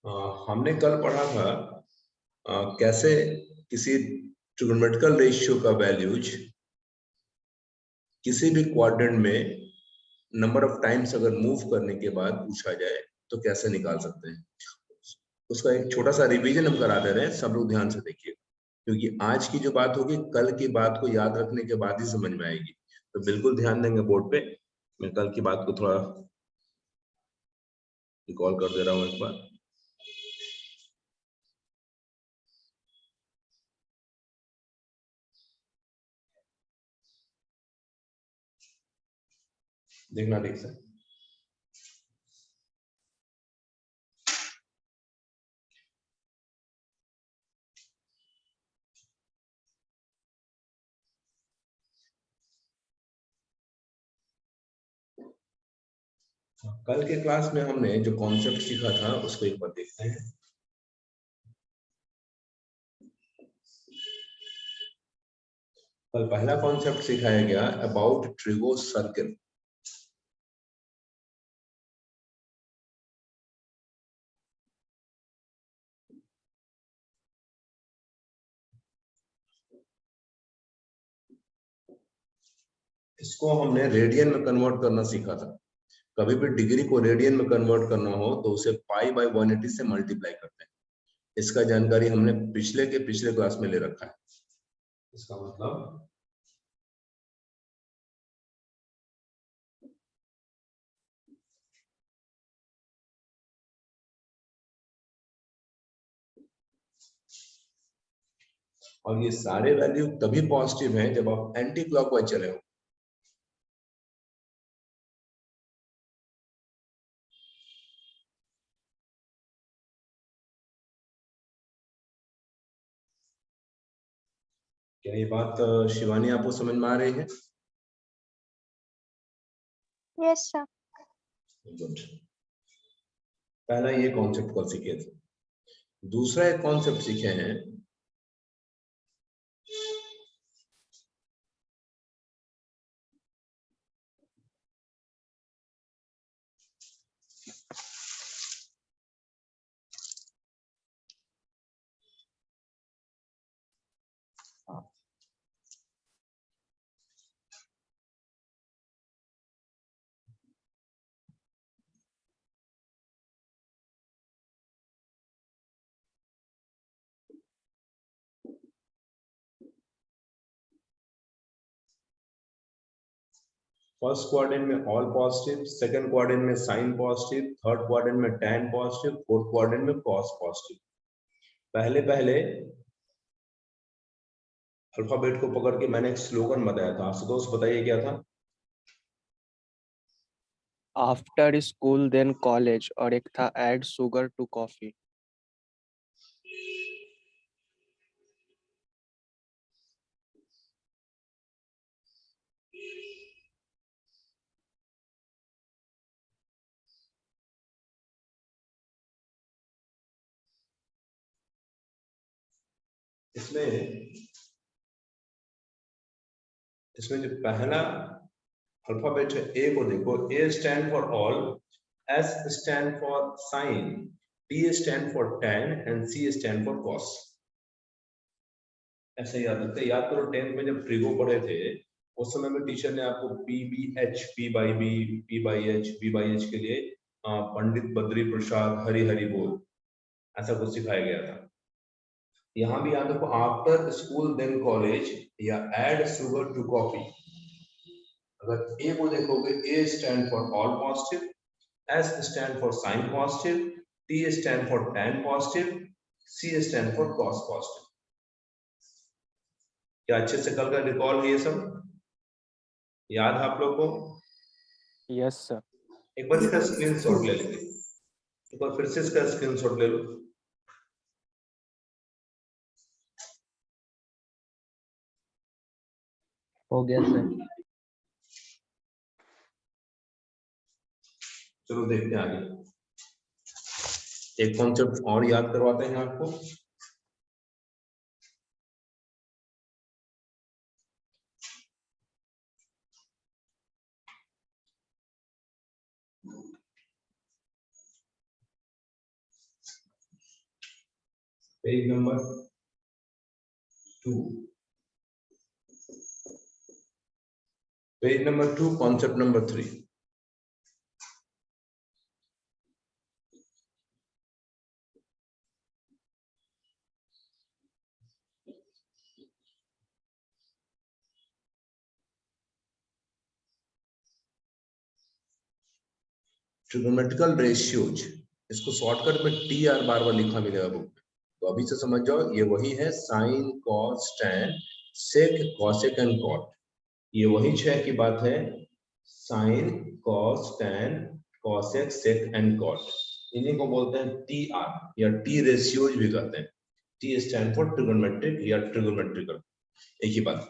हमने कल पढ़ा था कैसे किसी ट्रिग्नोमेट्रिकल रेशियो का वैल्यूज किसी भी क्वाड्रेंट में नंबर ऑफ टाइम्स अगर मूव करने के बाद पूछा जाए तो कैसे निकाल सकते हैं। उसका एक छोटा सा रिवीजन हम करा दे रहे हैं, सब लोग ध्यान से देखिए, क्योंकि आज की जो बात होगी कल की बात को याद रखने के बाद ही समझ में आएगी। तो बिल्कुल ध्यान देंगे बोर्ड पे। मैं कल की बात को थोड़ा रिकॉल कर दे रहा हूँ एक बार। देखना ठीक से। कल के क्लास में हमने जो कॉन्सेप्ट सीखा था उसको एक बार देखते हैं। कल पहला कॉन्सेप्ट सिखाया गया अबाउट ट्रिगो सर्किल। इसको हमने रेडियन में कन्वर्ट करना सीखा था। कभी भी डिग्री को रेडियन में कन्वर्ट करना हो तो उसे पाई बाय 180 से मल्टीप्लाई करते हैं। इसका जानकारी हमने पिछले क्लास में ले रखा है। इसका मतलब और ये सारे वैल्यू तभी पॉजिटिव हैं जब आप एंटी क्लॉकवाइज चले हो। क्या ये बात शिवानी आपको समझ में आ रही है? Yes sir. गुड। पहला ये कॉन्सेप्ट कल सीखे थे। दूसरा एक कॉन्सेप्ट सीखे हैं फर्स्ट क्वाड्रेंट में ऑल पॉजिटिव, सेकंड क्वाड्रेंट में साइन पॉजिटिव, थर्ड क्वाड्रेंट में टैन पॉजिटिव, फोर्थ क्वाड्रेंट में कॉस पॉजिटिव। पहले पहले अल्फाबेट को पकड़ के मैंने एक स्लोगन बताया था। आशुतोष बताइए क्या था? आफ्टर स्कूल देन कॉलेज, और एक था ऐड शुगर टू कॉफी। इसमें जो पहला अल्फाबेट है ए को देखो। A stand for all, S stand for sine, T stand for tan and C stand for cos. ऐसे याद रखते हैं। याद करो 10th में जब ट्रिगो पढ़े थे उस समय में टीचर ने आपको P B H, P by B, P by H, B by H के लिए पंडित बद्री प्रसाद हरि हरि बोल ऐसा कुछ सिखाया गया था। यहाँ भी याद रखो आफ्टर स्कूल देन कॉलेज या एड शुगर टू कॉफी। अगर ए को देखोगे, A stand for all positive, S stand for sine positive, T stand for tan positive, C stand for cos positive. क्या अच्छे से कल का रिकॉल है? ये सब याद है आप लोग को? Yes sir. एक बार इसका स्क्रीनशॉट ले लेंगे। एक बार फिर से इसका स्क्रीनशॉट ले लो। हो गया सर। चलो देखते हैं आगे। एक कॉन्सेप्ट और याद करवाते हैं आपको। Page number 2, page number 2, concept number 3। Trigonometrical ratios, इसको शॉर्टकट में TR बार बार लिखा मिलेगा बुक में, तो अभी से समझ जाओ ये वही है sine cos tan sec cosec and cot. ये वही 6 की बात है, sine cos tan cosec sec and cot, इन्हीं को बोलते हैं TR या T रेशियोज भी कहते हैं। T स्टैंड फॉर ट्रिगोनोमेट्रिक या ट्रिगोनोमेट्रिकल, एक ही बात।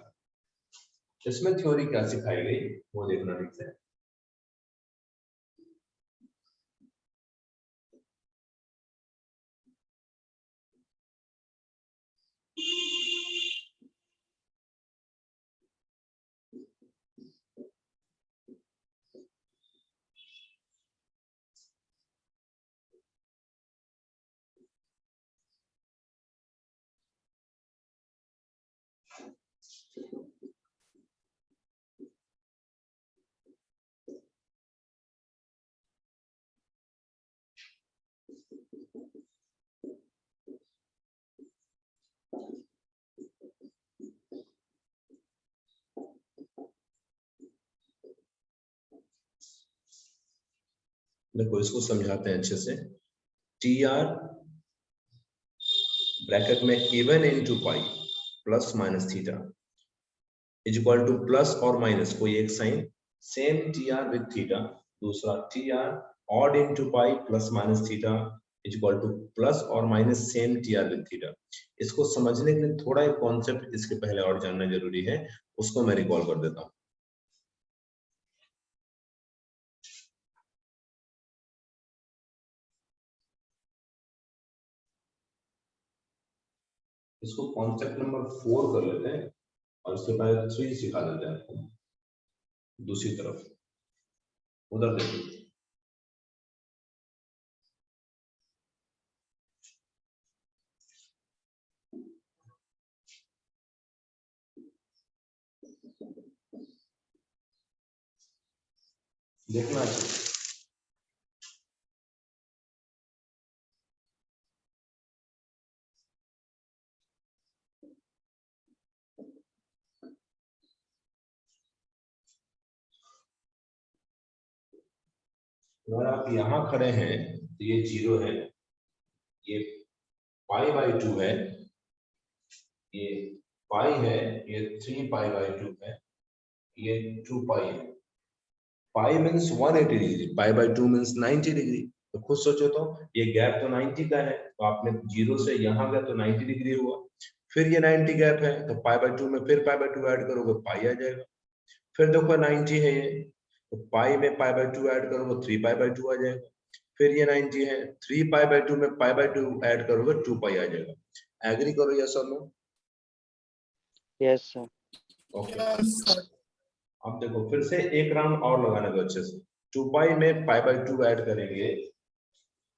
इसमें थ्योरी क्या सिखाई गई वो देखना ठीक से। देखो इसको समझाते हैं अच्छे से। TR ब्रैकेट में even into pi plus minus theta is equal to plus और माइनस कोई एक sine, same TR with theta, दूसरा TR odd into pi plus minus theta is equal to plus और minus same TR with theta. इसको समझने के लिए थोड़ा एक कॉन्सेप्ट इसके पहले और जानना जरूरी है, उसको मैं रिकॉल कर देता हूं। इसको कॉन्सेप्ट नंबर 4 कर लेते हैं और इसके पहले 3 सिखा देते हैं आपको। दूसरी तरफ उधर देखिए, देखना चाहिए। अगर आप यहाँ खड़े हैं तो ये 0 है, ये पाई बाई 2 है, ये पाई है, ये 3 पाई बाई 2 है, ये 2 पाई है। पाई means 180 degree, pi by 2 means 90 degree. तो खुद सोचो तो ये गैप तो 90 का है, तो आपने 0 से यहाँ गए तो 90 डिग्री हुआ, फिर ये 90 गैप है तो पाई बाई 2 में फिर पाई बाई 2 ऐड करोगे पाई आ जाएगा, फिर देखो 90 है ये, तो पाई में पाई बाई 2 ऐड करोगे 3 पाई बाई 2 आ जाएगा, फिर ये 90 है, 3 पाई बाई 2 में पाई बाई 2 ऐड करोगे 2 पाई आ जाएगा। एग्री करो यस और नो? Yes sir. ओके, अब देखो फिर से एक राउंड और लगाने दो अच्छे से। 2 पाई में पाई बाई 2 ऐड करेंगे,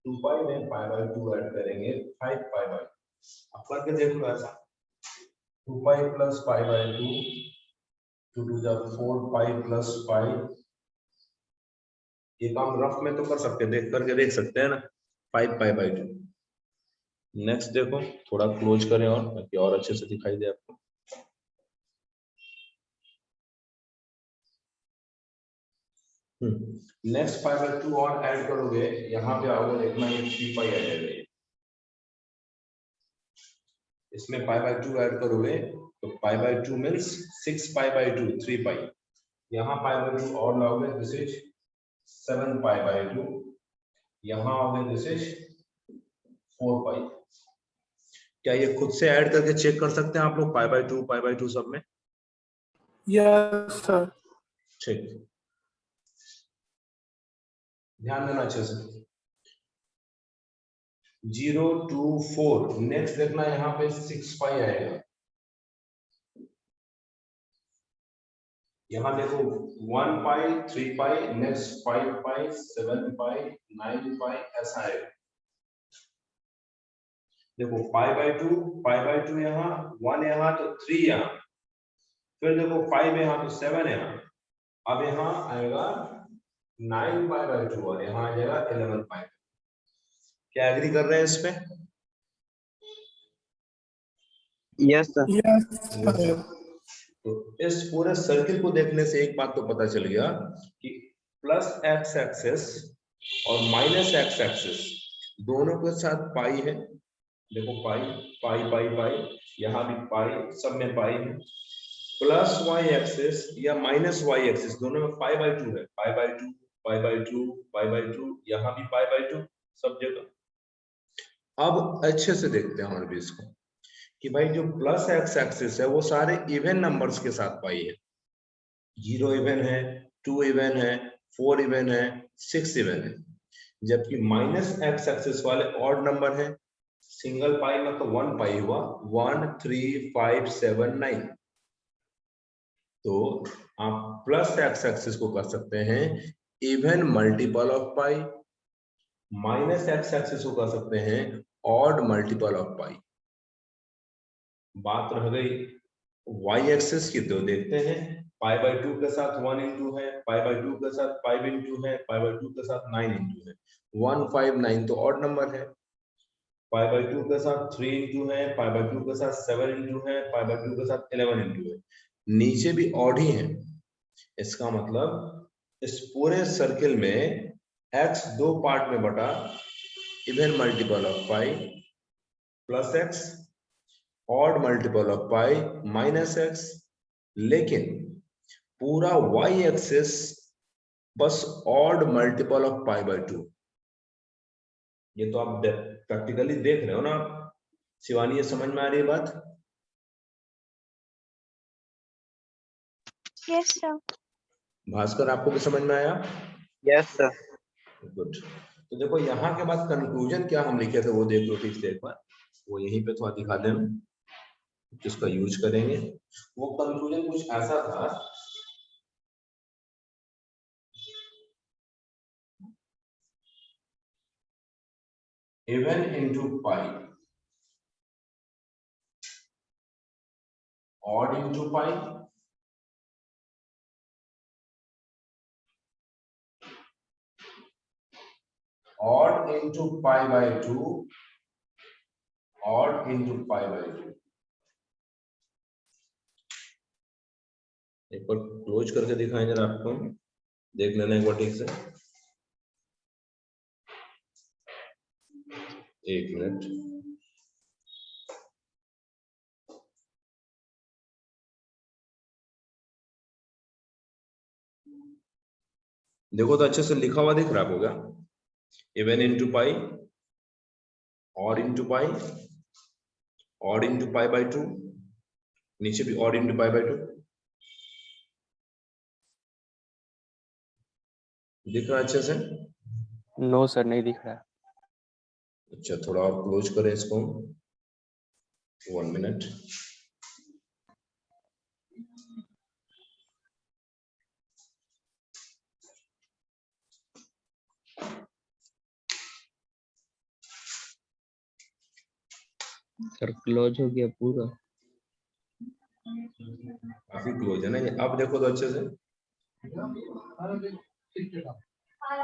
2 पाई में पाई बाई 2 ऐड करेंगे 5 पाई बाई, अब करके देख लो ऐसा। 2 पाई प्लस पाई बाई 2, 2 टू जा 4 पाई प्लस पाई। ये काम रफ में तो कर सकते हैं, देख करके देख सकते हैं ना, 5 पाई बाई 2। नेक्स्ट देखो, थोड़ा क्लोज करें और ताकि और अच्छे से दिखाई दे आपको। नेक्स्ट 5 बाई 2 और ऐड करोगे, यहाँ पे आओगे देखना ये 3 पाई आ जाएगा, इसमें पाई बाई 2 ऐड करोगे तो पाई बाई 2 मीन्स 6 पाई बाई 2, 3 पाई, यहाँ पाई बाई 2 और लाओगे दिस इज 7 पाई बाई 2, यहाँ आओगे दिस इज 4 पाई। क्या ये खुद से ऐड करके चेक कर सकते हैं आप लोग पाई बाई 2 सब में? Yes sir. ठीक, ध्यान देना अच्छे से। 0 2 4, नेक्स्ट देखना यहाँ पे 6 पाई आएगा, यहाँ देखो 1 पाई 3 पाई, नेक्स्ट 5 पाई 7 पाई 9 पाई, ऐसा आएगा। देखो पाई बाई टू यहाँ, 1 यहाँ तो 3 यहाँ, फिर देखो 5 यहाँ तो 7 यहाँ, अब यहाँ आएगा 9 पाई बाई टू और यहाँ आ जाएगा 11 पाई। क्या एग्री कर रहे हैं इस पे? Yes sir. Yes, sir. तो इस पूरे सर्किल को देखने से एक बात तो पता चल गया कि प्लस एक्स एक्सिस और माइनस एक्स एक्सिस दोनों के साथ पाई है। देखो पाई पाई पाई पाई, यहाँ भी पाई, सब में पाई है। प्लस वाई एक्सिस या माइनस वाई एक्सिस दोनों में पाई बाई टू है, pi by two pi by two pi by two, यहाँ भी पाई बाई टू, सब जगह। अब अच्छे से देखते हैं और भी इसको कि भाई जो प्लस एक्स एक्सिस है वो सारे इवन नंबर्स के साथ पाई है। 0 इवन है, 2 इवन है, 4 इवन है, 6 इवन है, जबकि माइनस एक्स एक्सिस वाले ऑड नंबर है। सिंगल पाई में तो 1 पाई हुआ, 1 3 5 7 9। तो आप प्लस एक्स एक्सिस को कर सकते हैं even multiple of pi, minus X axis को कर सकते हैं ऑड मल्टीपल ऑफ पाई। बात रह गई वाई एक्सिस की, तो देखते हैं पाई बाई टू के साथ 1 इंटू है, पाई बाई टू के साथ 5 इंटू है, पाई बाई टू के साथ 9 इंटू है। 1 5 9 तो ऑड नंबर है। पाई बाई टू के साथ 3 इंटू है, पाई बाई टू के साथ 7 इंटू है, पाई बाई टू के साथ 11 इंटू है। नीचे भी ऑड ही है। इसका मतलब इस पूरे सर्किल में x दो पार्ट में बटा even multiple of pi plus x, odd multiple of pi minus x, लेकिन पूरा y एक्सिस बस odd multiple of pi by two. ये तो आप प्रैक्टिकली देख रहे हो ना शिवानी, ये समझ में आ रही है बात? Yes sir. भास्कर आपको भी समझ में आया? Yes sir. गुड। तो देखो यहाँ के बाद कंक्लूजन क्या हम लिखे थे वो देख लो ठीक से एक बार, वो यहीं पे थोड़ा दिखा देना जिसका यूज करेंगे। वो कंक्लूजन कुछ ऐसा था, even into pi, odd into pi, odd into pi by two, odd into pi by two. एक बार क्लोज करके दिखाएं जरा, आपको देख लेना एक बार ठीक से। एक मिनट, देखो तो अच्छे से लिखा हुआ दिख रहा है आपको क्या? Even into pi, odd into pi, odd into pi by two, नीचे भी odd into pi by two दिख रहा है अच्छे से? नो सर, नहीं दिख रहा है। अच्छा, थोड़ा और क्लोज करें इसको, 1 मिनट। सर क्लोज हो गया पूरा। काफी क्लोज है ना ये? अब देखो तो अच्छे से।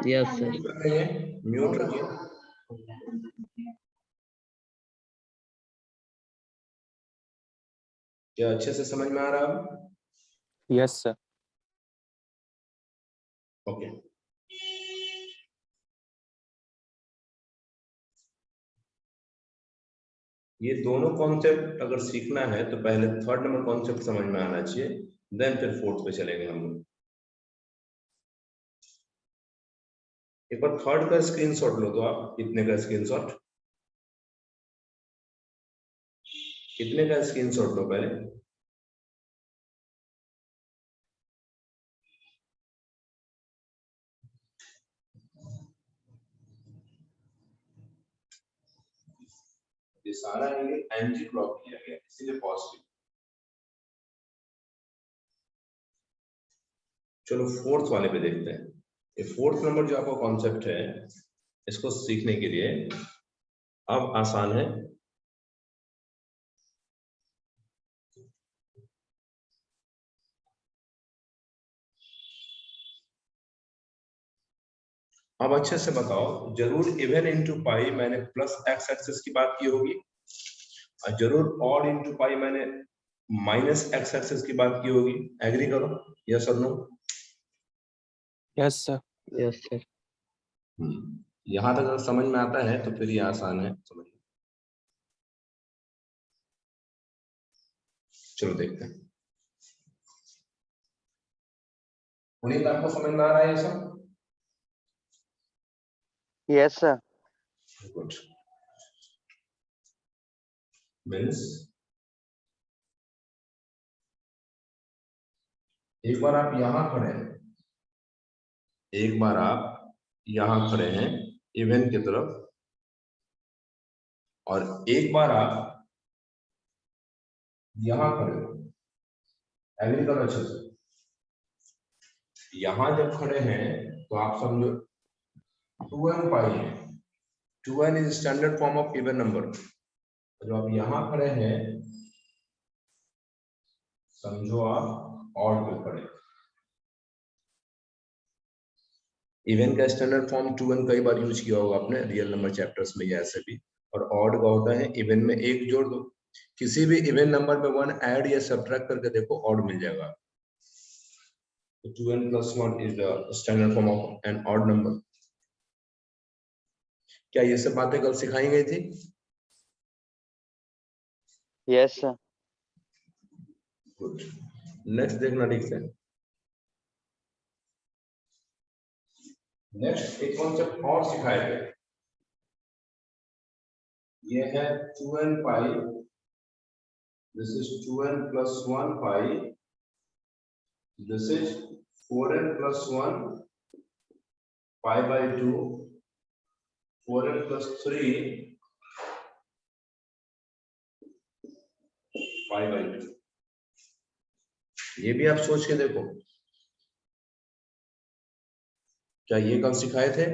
Yes sir. म्यूट रखिए। क्या अच्छे से समझ में आ रहा है? Yes sir. ओके। ये दोनों कॉन्सेप्ट अगर सीखना है तो पहले थर्ड नंबर कॉन्सेप्ट समझ में आना चाहिए, देन फिर फोर्थ पे चलेंगे हम लोग। एक बार थर्ड का स्क्रीनशॉट लो तो आप, कितने का स्क्रीनशॉट, कितने का स्क्रीनशॉट लो पहले। ये सारा एंटी क्लॉक किया गया, इसीलिए पॉजिटिव। चलो फोर्थ वाले पे देखते हैं। ये फोर्थ नंबर जो आपका कॉन्सेप्ट है, इसको सीखने के लिए अब आसान है। अब अच्छे से बताओ, जरूर इवन इंटू पाई मैंने प्लस एक्स एक्सिस की बात की होगी, और जरूर ऑड इंटू पाई मैंने माइनस एक्स एक्सिस की बात की होगी। एग्री करो, यस और no? Yes sir. Yes sir. यहां तक अगर समझ में आता है तो फिर ये आसान है समझ। चलो देखते हैं। पुनीत, आपको समझ में आ रहा है ये सब? Yes sir. गुड। मीन्स एक बार आप यहां खड़े हैं, एक बार आप यहां खड़े हैं इवन की तरफ, और एक बार आप यहां खड़े हो। एग्री करो अच्छे से। यहां जब खड़े हैं तो आप समझो 2n पाई है। 2n is standard form of even number. जो आप यहां खड़े हैं समझो आप ऑड पे खड़े। इवन का स्टैंडर्ड फॉर्म 2n कई बार यूज किया होगा आपने रियल नंबर चैप्टर्स में या ऐसे भी। और ऑड का होता है इवन में एक जोड़ दो, किसी भी इवन नंबर में 1 ऐड या सब्ट्रैक्ट करके देखो ऑड मिल जाएगा। तो 2n + 1 is the standard form of an odd number. क्या ये सब बातें कल सिखाई गई थी? Yes sir. गुड। नेक्स्ट देखना ठीक से। नेक्स्ट एक कॉन्सेप्ट और सिखाया गया, ये है 2n pi. This is 2n + 1 pi. This is 4n + 1 pi by 2, 4n + 3 pi by 2। ये भी आप सोच के देखो, क्या ये कल सिखाए थे?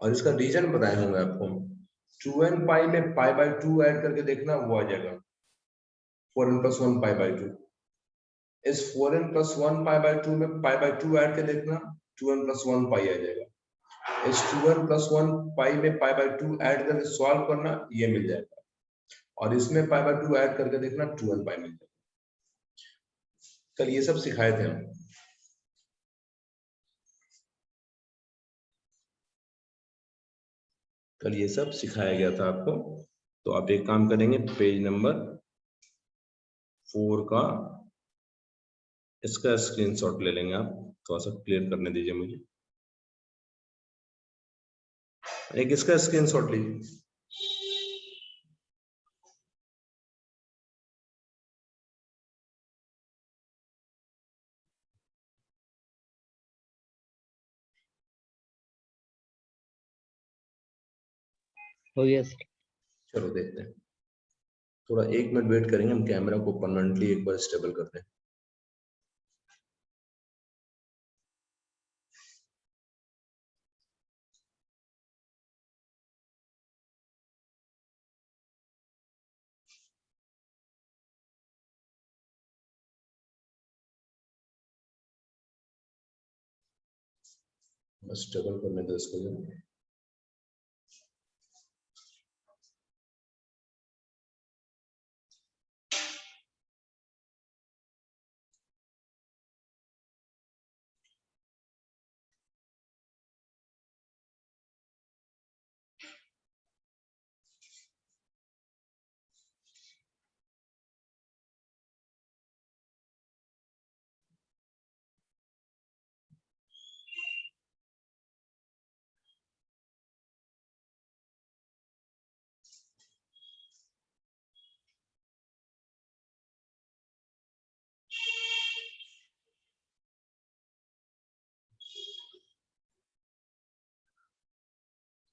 और इसका रीजन बताए होंगे आपको। 2n पाई में पाई बाय 2 ऐड करके देखना, वो आ जाएगा 4n + 1 पाई बाय 2। इस 4n + 1 पाई बाय 2 में पाई बाय 2 ऐड कर देखना, 2n + 1 पाई आ जाएगा। इस 2n + 1 पाई में पाई बाय 2 ऐड करके सॉल्व करना, ये मिल जाएगा। और इसमें पाई बाय 2 ऐड करके देखना, 2n पाई मिल जाएगा। कल ये सब सिखाए थे हम। कल ये सब सिखाया गया था आपको। तो आप एक काम करेंगे, पेज नंबर 4 का इसका स्क्रीनशॉट ले लेंगे आप। थोड़ा सा क्लियर करने दीजिए मुझे। एक इसका स्क्रीनशॉट लीजिए। हो गया सर। चलो देखते हैं। थोड़ा 1 मिनट वेट करेंगे, हम कैमरा को परमानेंटली एक बार स्टेबल करते हैं। बस स्टेबल करने दो इसको जरा।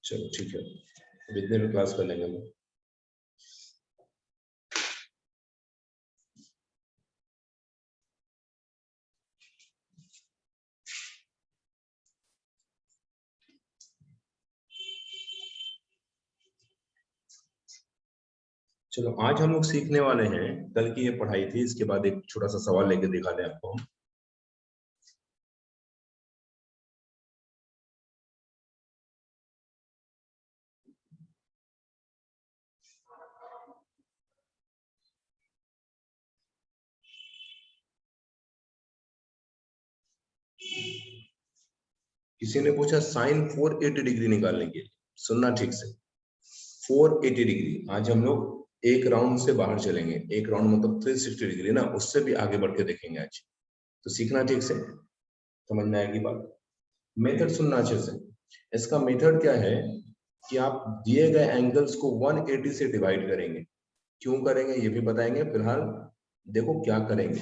चलो ठीक है, अब इतने में क्लास कर लेंगे हम। चलो आज हम लोग सीखने वाले हैं, कल की ये पढ़ाई थी, इसके बाद एक छोटा सा सवाल लेके दिखा दें आपको हम। किसी ने पूछा साइन 480 डिग्री निकालने के लिए, सुनना ठीक से, 480 डिग्री। आज हम लोग एक राउंड से बाहर चलेंगे, एक राउंड मतलब 360 डिग्री ना, उससे भी आगे बढ़ के देखेंगे आज, तो सीखना ठीक से, समझ में आएगी बात। मेथड सुनना अच्छे से। इसका मेथड क्या है कि आप दिए गए एंगल्स को 180 से डिवाइड करेंगे। क्यों करेंगे ये भी बताएंगे, फिलहाल देखो क्या करेंगे।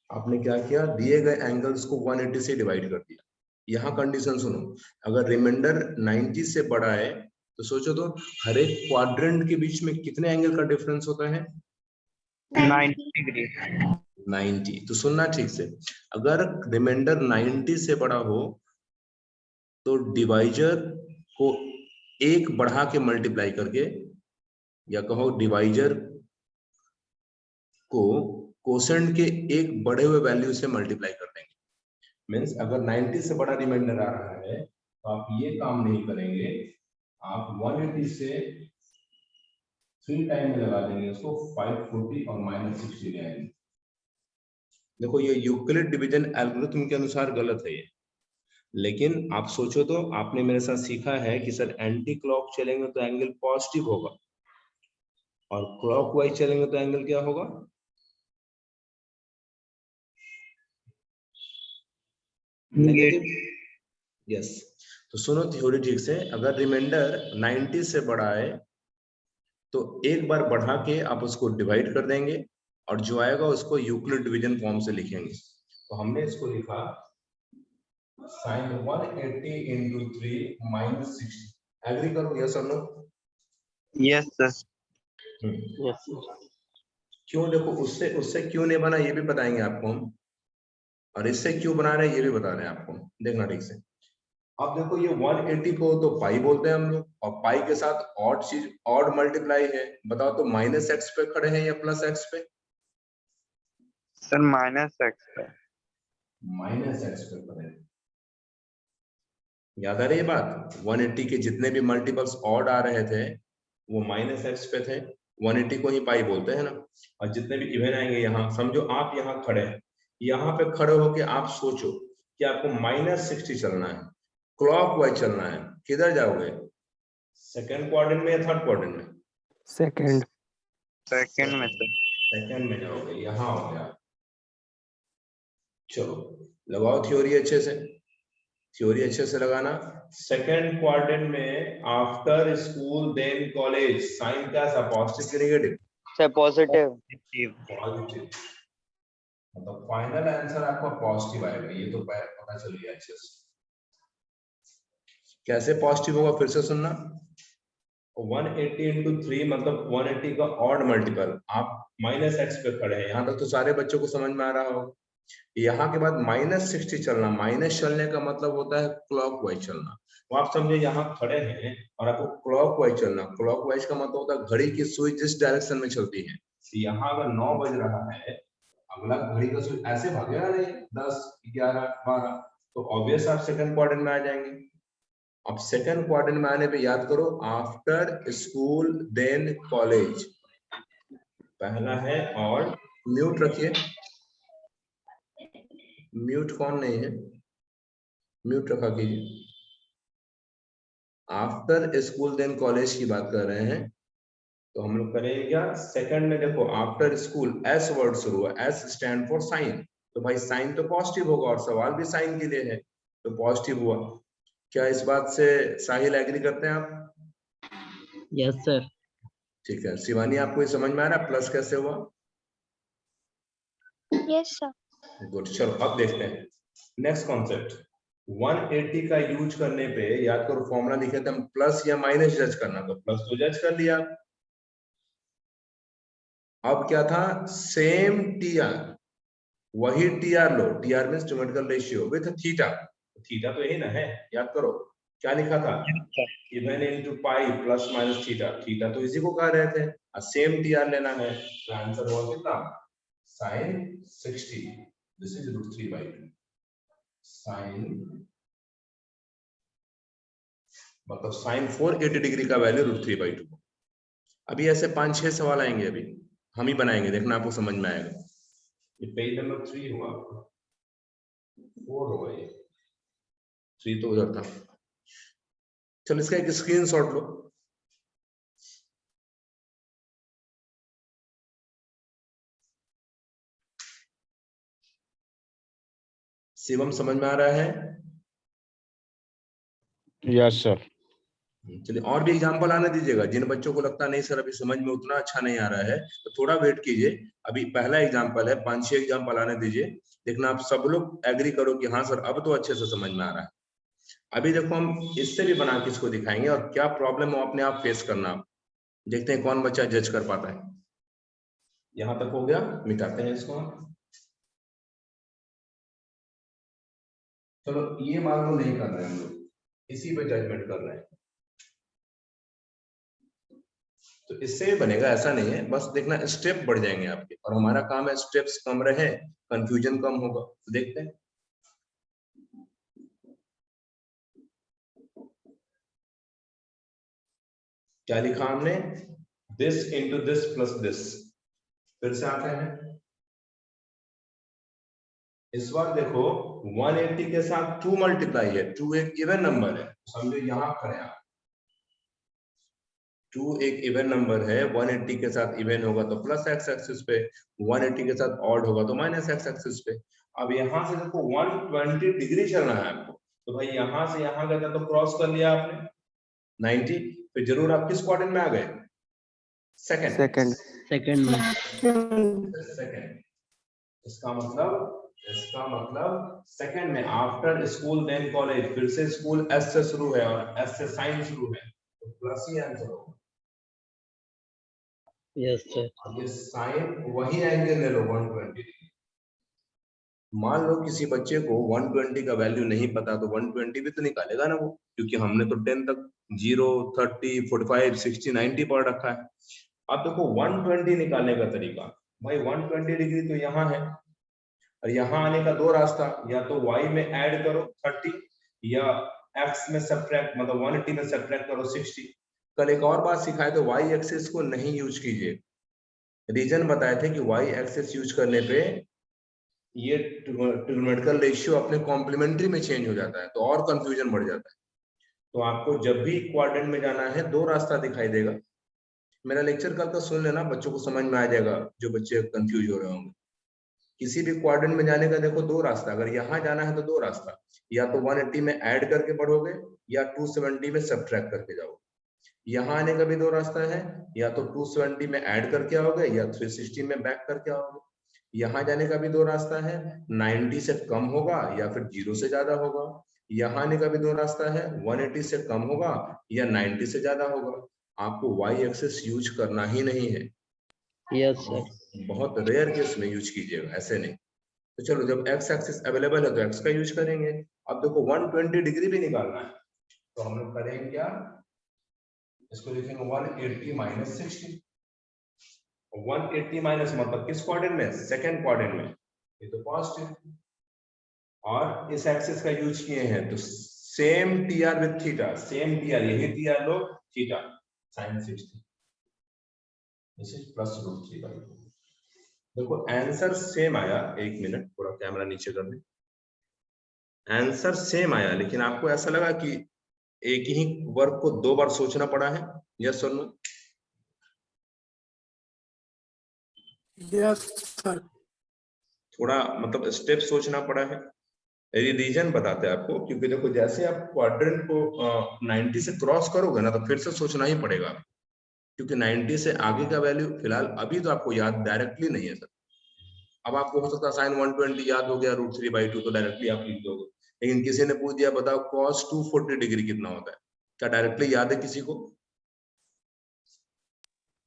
आपने क्या किया, दिए गए एंगल्स को 180 से डिवाइड कर दिया। यहाँ कंडीशन सुनो, अगर रिमाइंडर 90 से बड़ा है तो सोचो तो हर एक क्वाड्रेंट के बीच में कितने एंगल का डिफरेंस होता है, 90 डिग्री। 90। तो सुनना ठीक से, अगर रिमाइंडर 90 से बड़ा हो तो डिवाइजर को एक बढ़ा के मल्टीप्लाई करके, या कहो डिवाइजर को कोसेंट के एक बढ़े हुए वैल्यू से मल्टीप्लाई कर देंगे। मीन्स अगर 90 से बड़ा रिमाइंडर आ रहा है तो आप ये काम नहीं करेंगे, आप 180 से 3 टाइम में लगा देंगे उसको, 540 और -60 ले आएंगे। देखो ये यूक्लिड डिवीजन एल्गोरिथम के अनुसार गलत है ये, लेकिन आप सोचो तो, आपने मेरे साथ सीखा है कि सर एंटी क्लॉक चलेंगे तो एंगल पॉजिटिव होगा, और क्लॉकवाइज चलेंगे तो एंगल क्या होगा, नेगेटिव। यस, तो सुनो थ्योरी ठीक से, अगर रिमाइंडर 90 से बड़ा है तो एक बार बढ़ा के आप उसको डिवाइड कर देंगे, और जो आएगा उसको यूक्लिड डिवीजन फॉर्म से लिखेंगे। तो हमने इसको लिखा sin 180 into 3 minus 60। एग्री करो, यस और no? Yes sir. Yes, sir. क्यों, देखो उससे उससे क्यों नहीं बना ये भी बताएंगे आपको हम, और इससे क्यों बना रहे हैं ये भी बता रहे हैं आपको, देखना ठीक से। अब देखो ये 180 को तो पाई बोलते हैं हम लोग, और पाई के साथ ऑड चीज, ऑड मल्टीप्लाई है, बताओ तो माइनस एक्स पे खड़े हैं या प्लस एक्स पे? सर -x पे। माइनस एक्स पे खड़े हैं। याद आ रही है बात, 180 के जितने भी मल्टीपल्स ऑड आ रहे थे वो माइनस एक्स पे थे, 180 को ही पाई बोलते हैं ना। और जितने भी इवन आएंगे, यहाँ समझो आप यहाँ खड़े हैं, यहाँ पे खड़े होके आप सोचो कि आपको -60 चलना है, क्लॉकवाइज चलना है, किधर जाओगे, सेकंड क्वाड्रेंट में या थर्ड क्वाड्रेंट में? सेकंड। सेकंड में सर। सेकंड में जाओगे, यहाँ हो गया। चलो लगाओ थ्योरी अच्छे से, थ्योरी अच्छे से लगाना। सेकंड क्वाड्रेंट में after school then college, sine क्या था, पॉजिटिव कि नेगेटिव? Sir, positive. पॉजिटिव, मतलब फाइनल आंसर आपका पॉजिटिव आएगा, ये तो पता चल गया अच्छे से। कैसे पॉजिटिव होगा फिर से सुनना, 180 into 3 मतलब 180 का ऑड मल्टीपल, आप -x पे खड़े हैं, यहाँ तक तो सारे बच्चों को समझ में आ रहा होगा। यहाँ के बाद -60 चलना, माइनस चलने का मतलब होता है क्लॉकवाइज चलना। वो आप समझे यहाँ खड़े हैं और आपको क्लॉकवाइज चलना, क्लॉकवाइज का मतलब होता है घड़ी की सुई जिस डायरेक्शन में चलती है। यहाँ अगर 9 बज रहा है, अगला घड़ी का सुई ऐसे भागेगा नहीं, 10, 11, 12, तो ऑब्वियस आप सेकंड क्वाड्रेंट में आ जाएंगे। अब सेकंड क्वाड्रेंट में आने पे याद करो, आफ्टर स्कूल देन कॉलेज पहला है, और म्यूट रखिए, म्यूट कौन नहीं है, म्यूट रखा कीजिए। आफ्टर स्कूल देन कॉलेज की बात कर रहे हैं, तो हम लोग करेंगे क्या, सेकंड में देखो आफ्टर स्कूल एस वर्ड शुरू हुआ, एस स्टैंड फॉर साइन, तो भाई साइन तो पॉजिटिव होगा, और सवाल भी साइन के लिए है तो पॉजिटिव हुआ। क्या इस बात से साहिल एग्री करते हैं आप? Yes, sir. ठीक है, शिवानी आपको ये समझ में आ रहा है प्लस कैसे हुआ? Yes, sir. गुड, चलो अब देखते हैं नेक्स्ट कॉन्सेप्ट। 180 का यूज करने पे याद करो फॉर्मूला लिखे थे हम, प्लस या माइनस जज करना, तो प्लस तो जज कर लिया। अब क्या था, सेम टीआर, वही TR low, TR means geometrical ratio with theta, theta तो यही ना है, याद करो क्या लिखा था, even into pi plus minus theta, theta तो इसी को कह रहे थे, और सेम टीआर लेना है, तो आंसर हुआ कितना, sin 60, दिस इज √3/2 sin मतलब साइन 480 डिग्री का वैल्यू √3/2। अभी ऐसे 5-6 सवाल आएंगे, अभी हम ही बनाएंगे, देखना आपको समझ में आएगा। ये पेज नंबर 3 होगा, 4 होगा, ये 3 तो उधर था। चलो इसका एक स्क्रीनशॉट लो। शिवम समझ में आ रहा है? Yes sir. चलिए और भी एग्जांपल आने दीजिएगा। जिन बच्चों को लगता नहीं सर अभी समझ में उतना अच्छा नहीं आ रहा है तो थोड़ा वेट कीजिए। अभी पहला एग्जांपल है, 5-6 एग्जांपल आने दीजिए, देखना आप सब लोग एग्री करो कि हाँ सर अब तो अच्छे से समझ में आ रहा है। अभी देखो हम इससे भी बना के इसको दिखाएंगे और क्या प्रॉब्लम हो अपने आप फेस करना। आप देखते हैं कौन बच्चा जज कर पाता है। यहां तक हो गया, मिटाते हैं इसको। चलो ये मान लो नहीं कर रहे हैं हम लोग, इसी पे जजमेंट कर रहे हैं, तो इससे भी बनेगा, ऐसा नहीं है। बस देखना स्टेप बढ़ जाएंगे आपके, और हमारा काम है स्टेप्स कम रहे, कंफ्यूजन कम होगा। तो देखते हैं क्या लिखा हमने, this into this plus this. फिर से आते हैं, इस बार देखो 180 के साथ 2 मल्टीप्लाई है, 2 एक इवन नंबर है, समझो यहां खड़े आप, 2 एक इवन नंबर है, 180 के साथ इवन होगा तो प्लस एक्स एक्सिस पे, 180 के साथ ऑड होगा तो माइनस एक्स एक्सिस पे। अब यहां से देखो 120 डिग्री चलना है आपको, तो भाई यहां से यहां गया तो क्रॉस कर लिया आपने 90, फिर जरूर आप किस क्वाड्रेंट में आ गए, सेकंड। सेकंड में। सेकंड, इसका मतलब सेकंड में, आफ्टर स्कूल देन कॉलेज। फिर से स्कूल एस से शुरू है और एस से साइन शुरू है, तो प्लस ही आंसर होगा। Yes sir. अब ये साइन वही एंगल ले लो 120। मान लो किसी बच्चे को 120 का वैल्यू नहीं पता तो 120 भी तो निकालेगा ना वो, क्योंकि हमने तो 10 तक 0, 30, 45, 60, 90 पढ़ रखा है। अब देखो 120 निकालने का तरीका, भाई 120 डिग्री तो यहाँ है और यहाँ आने का दो रास्ता, या तो y में ऐड करो 30 या x में सब्ट्रैक्ट, मतलब 180 में सब्ट्रैक्ट करो 60। कल एक और बात सिखाए तो y एक्सिस को नहीं यूज कीजिए। रीजन बताए थे कि y एक्सिस यूज करने पे ये ट्रिग्नोमेट्रिकल रेशियो अपने कॉम्प्लीमेंट्री में चेंज हो जाता है, तो और कंफ्यूजन बढ़ जाता है। तो आपको जब भी क्वाड्रेंट में जाना है दो रास्ता दिखाई देगा। मेरा लेक्चर कल का सुन लेना, बच्चों को समझ में आ जाएगा जो बच्चे कंफ्यूज हो रहे होंगे। किसी भी क्वाड्रेंट में जाने का देखो दो रास्ता, अगर यहाँ जाना है तो दो रास्ता, या तो 180 में ऐड करके पढ़ोगे या 270 में सब्ट्रैक्ट करके जाओगे। यहाँ आने का भी दो रास्ता है, या तो 270 में ऐड करके आओगे या 360 में बैक करके आओगे। यहाँ जाने का भी दो रास्ता है, 90 से कम होगा या फिर 0 से ज्यादा होगा। यहाँ आने का भी दो रास्ता है, 180 से कम होगा या 90 से ज्यादा होगा। आपको y एक्सिस यूज करना ही नहीं है। Yes sir. बहुत रेयर केस में यूज कीजिएगा, ऐसे नहीं। तो चलो जब x एक्सिस अवेलेबल है तो x का यूज करेंगे। अब देखो 120 डिग्री भी निकालना है, तो हम लोग करेंगे क्या, इसको लिखेंगे 180 माइनस 60। 180 माइनस मतलब किस क्वाड्रेंट में, सेकंड क्वाड्रेंट में, ये तो पॉजिटिव। और इस एक्सिस का यूज किए हैं तो same TR with theta, same TR, यही टीआर लो, theta sin 60, this is plus √3/2। देखो आंसर सेम आया, एक मिनट पूरा कैमरा नीचे कर दे। आंसर सेम आया, लेकिन आपको ऐसा लगा कि एक ही वर्क को दो बार सोचना पड़ा है, यस और नो? Yes sir. थोड़ा मतलब स्टेप सोचना पड़ा है। ये रीजन बताते हैं आपको, क्योंकि देखो जैसे आप क्वाड्रेंट को 90 से क्रॉस करोगे ना तो फिर से सोचना ही पड़ेगा, क्योंकि 90 से आगे का वैल्यू फिलहाल अभी तो आपको याद डायरेक्टली नहीं है सर। अब आपको हो सकता है साइन 120 याद हो गया, √3/2 तो डायरेक्टली आप लिख दोगे, लेकिन किसी ने पूछ दिया बताओ cos 240 डिग्री कितना होता है, क्या डायरेक्टली याद है किसी को?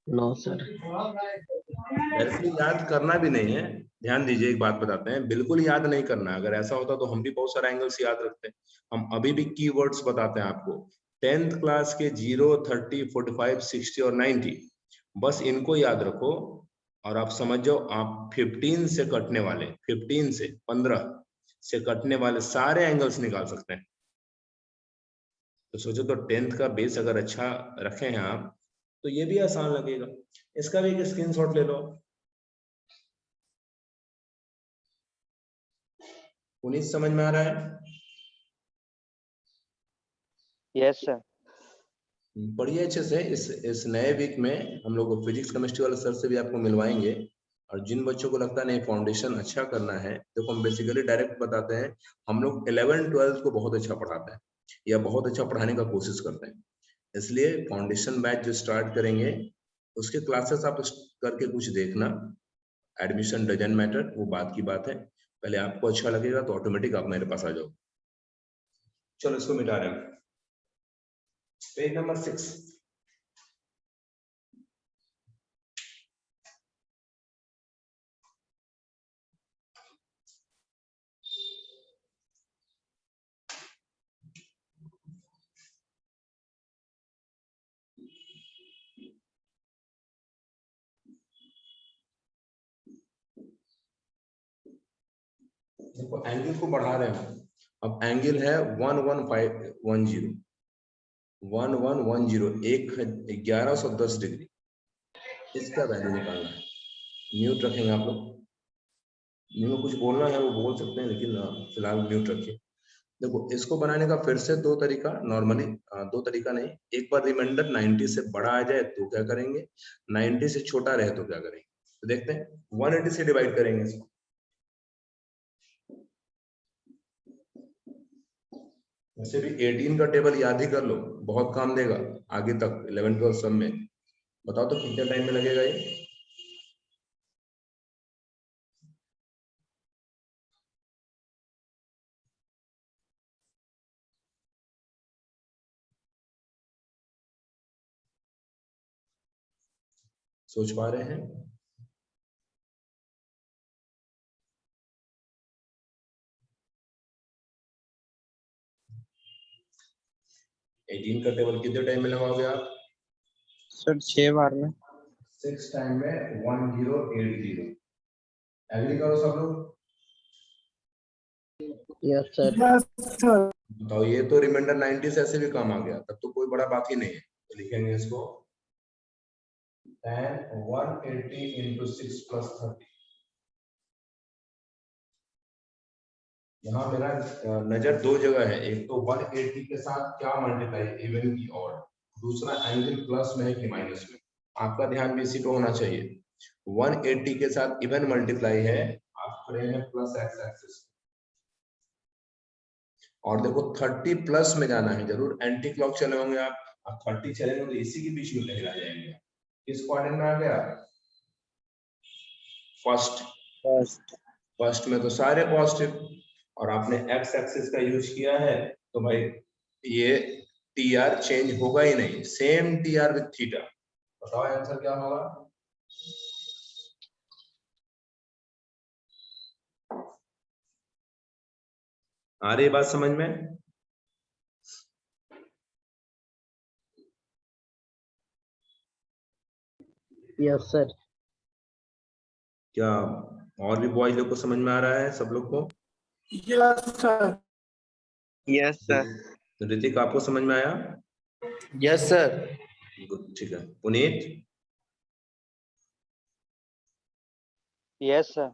No sir. डायरेक्टली याद करना भी नहीं है। ध्यान दीजिए, एक बात बताते हैं, बिल्कुल याद नहीं करना। अगर ऐसा होता तो हम भी बहुत सारे एंगल्स याद रखते हैं। हम अभी भी कीवर्ड्स बताते हैं आपको, 10th क्लास के 0, 30, 45, 60 और 90, बस इनको याद रखो और आप समझ जाओ आप 15 से कटने वाले, 15 से 15 से कटने वाले सारे एंगल्स निकाल सकते हैं। तो सोचो, तो 10th का बेस अगर अच्छा रखे हैं आप, तो ये भी आसान लगेगा। इसका भी एक स्क्रीनशॉट ले लो। पुनीत, समझ में आ रहा है? Yes sir. पढ़िए अच्छे से। इस नए वीक में हम लोग फिजिक्स केमिस्ट्री वाले सर से भी आपको मिलवाएंगे। और जिन बच्चों को लगता है नहीं फाउंडेशन अच्छा करना है, देखो हम बेसिकली डायरेक्ट बताते हैं, हम लोग 11 12 को बहुत अच्छा पढ़ाते हैं या बहुत अच्छा पढ़ाने का कोशिश करते हैं। इसलिए फाउंडेशन बैच जो स्टार्ट करेंगे, उसके क्लासेस आप करके कुछ देखना। एडमिशन डजंट मैटर, वो बात की बात है। पहले आपको अच्छा लगेगा तो ऑटोमेटिक आप मेरे पास आ जाओ। चलो इसको मिटा रहे हैं। Page number 6। देखो एंगल को बढ़ा रहे हैं। अब एंगल है 1110, 1110, 1110 डिग्री। इसका वैल्यू निकालना है। म्यूट रखेंगे आप लोग। जिनको कुछ बोलना है वो बोल सकते हैं, लेकिन फिलहाल म्यूट रखिए। देखो इसको बनाने का फिर से दो तरीका, नॉर्मली दो तरीका नहीं, एक बार रिमाइंडर 90 से बड़ा आ जाए तो क्या करेंगे, 90 से छोटा रहे तो क्या करेंगे। तो देखते हैं, 180 से डिवाइड करेंगे इसको। वैसे भी 18 का टेबल याद ही कर लो, बहुत काम देगा आगे तक 11 12 सब में। बताओ तो कितने टाइम में लगेगा ये। सोच पा रहे हैं? एटीन का टेबल कितने टाइम में लगाओगे आप? सर 6 बार में। 6 टाइम में 1080। एग्री करो सब लोग। Yes, sir. Yes, sir. बताओ, ये तो रिमाइंडर 90 से ऐसे भी काम आ गया, तब तो कोई बड़ा बात ही नहीं है। तो लिखेंगे इसको 10 180 into 6 plus 30। यहाँ मेरा नजर दो जगह है, एक तो 180 के साथ क्या मल्टीप्लाई, इवन की ऑड, दूसरा एंगल प्लस में है कि माइनस में। आपका ध्यान भी इसी पे होना चाहिए। 180 के साथ इवन मल्टीप्लाई है, आप खड़े हैं प्लस एक्स एक्सिस। और देखो 30 प्लस में जाना है, जरूर एंटी क्लॉक चले होंगे आप। अब 30 चलेंगे तो इसी के बीच में टकरा जाएंगे। किस क्वाड्रेंट में आ गया? फर्स्ट। फर्स्ट में तो सारे पॉजिटिव, और आपने एक्स एक्सिस का यूज किया है, तो भाई ये टी आर चेंज होगा ही नहीं, same T R with theta. बताओ आंसर क्या होगा? आ रही बात समझ में? Yes, sir. क्या और भी बॉयज लोग को समझ में आ रहा है, सब लोग को? Yes, sir. Yes sir. Hrithik, आपको समझ में आया? Yes sir. Good, ठीक है। Puneet, yes sir.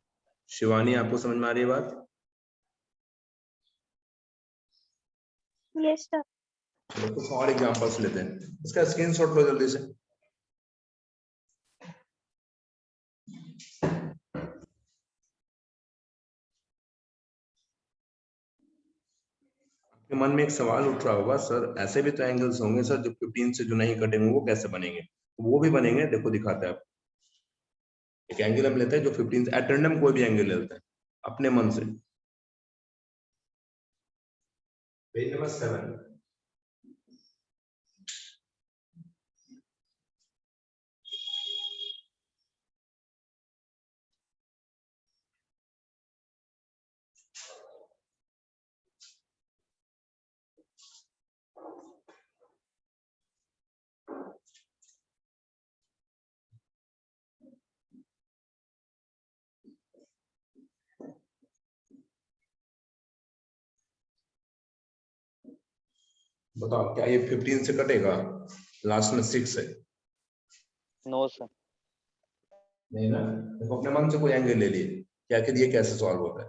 शिवानी, आपको समझ में आ रही है बात? Yes, sir. चलो कुछ और एग्जांपल्स लेते हैं, इसका स्क्रीनशॉट लो जल्दी से। आपके मन में एक सवाल उठ रहा होगा, सर ऐसे भी तो एंगल्स होंगे सर जो 15 से जो नहीं कटेंगे, वो कैसे बनेंगे? वो भी बनेंगे, देखो दिखाते हैं आप। एक एंगल हम लेते हैं जो 15 से एटेंडम, कोई भी एंगल लेते हैं अपने मन से। Page number 7। बताओ क्या ये 15 से कटेगा? लास्ट में 6 है। No sir. नहीं ना। देखो अपने मन से कोई एंगल ले लिए कि आखिर ये कैसे सॉल्व होता है।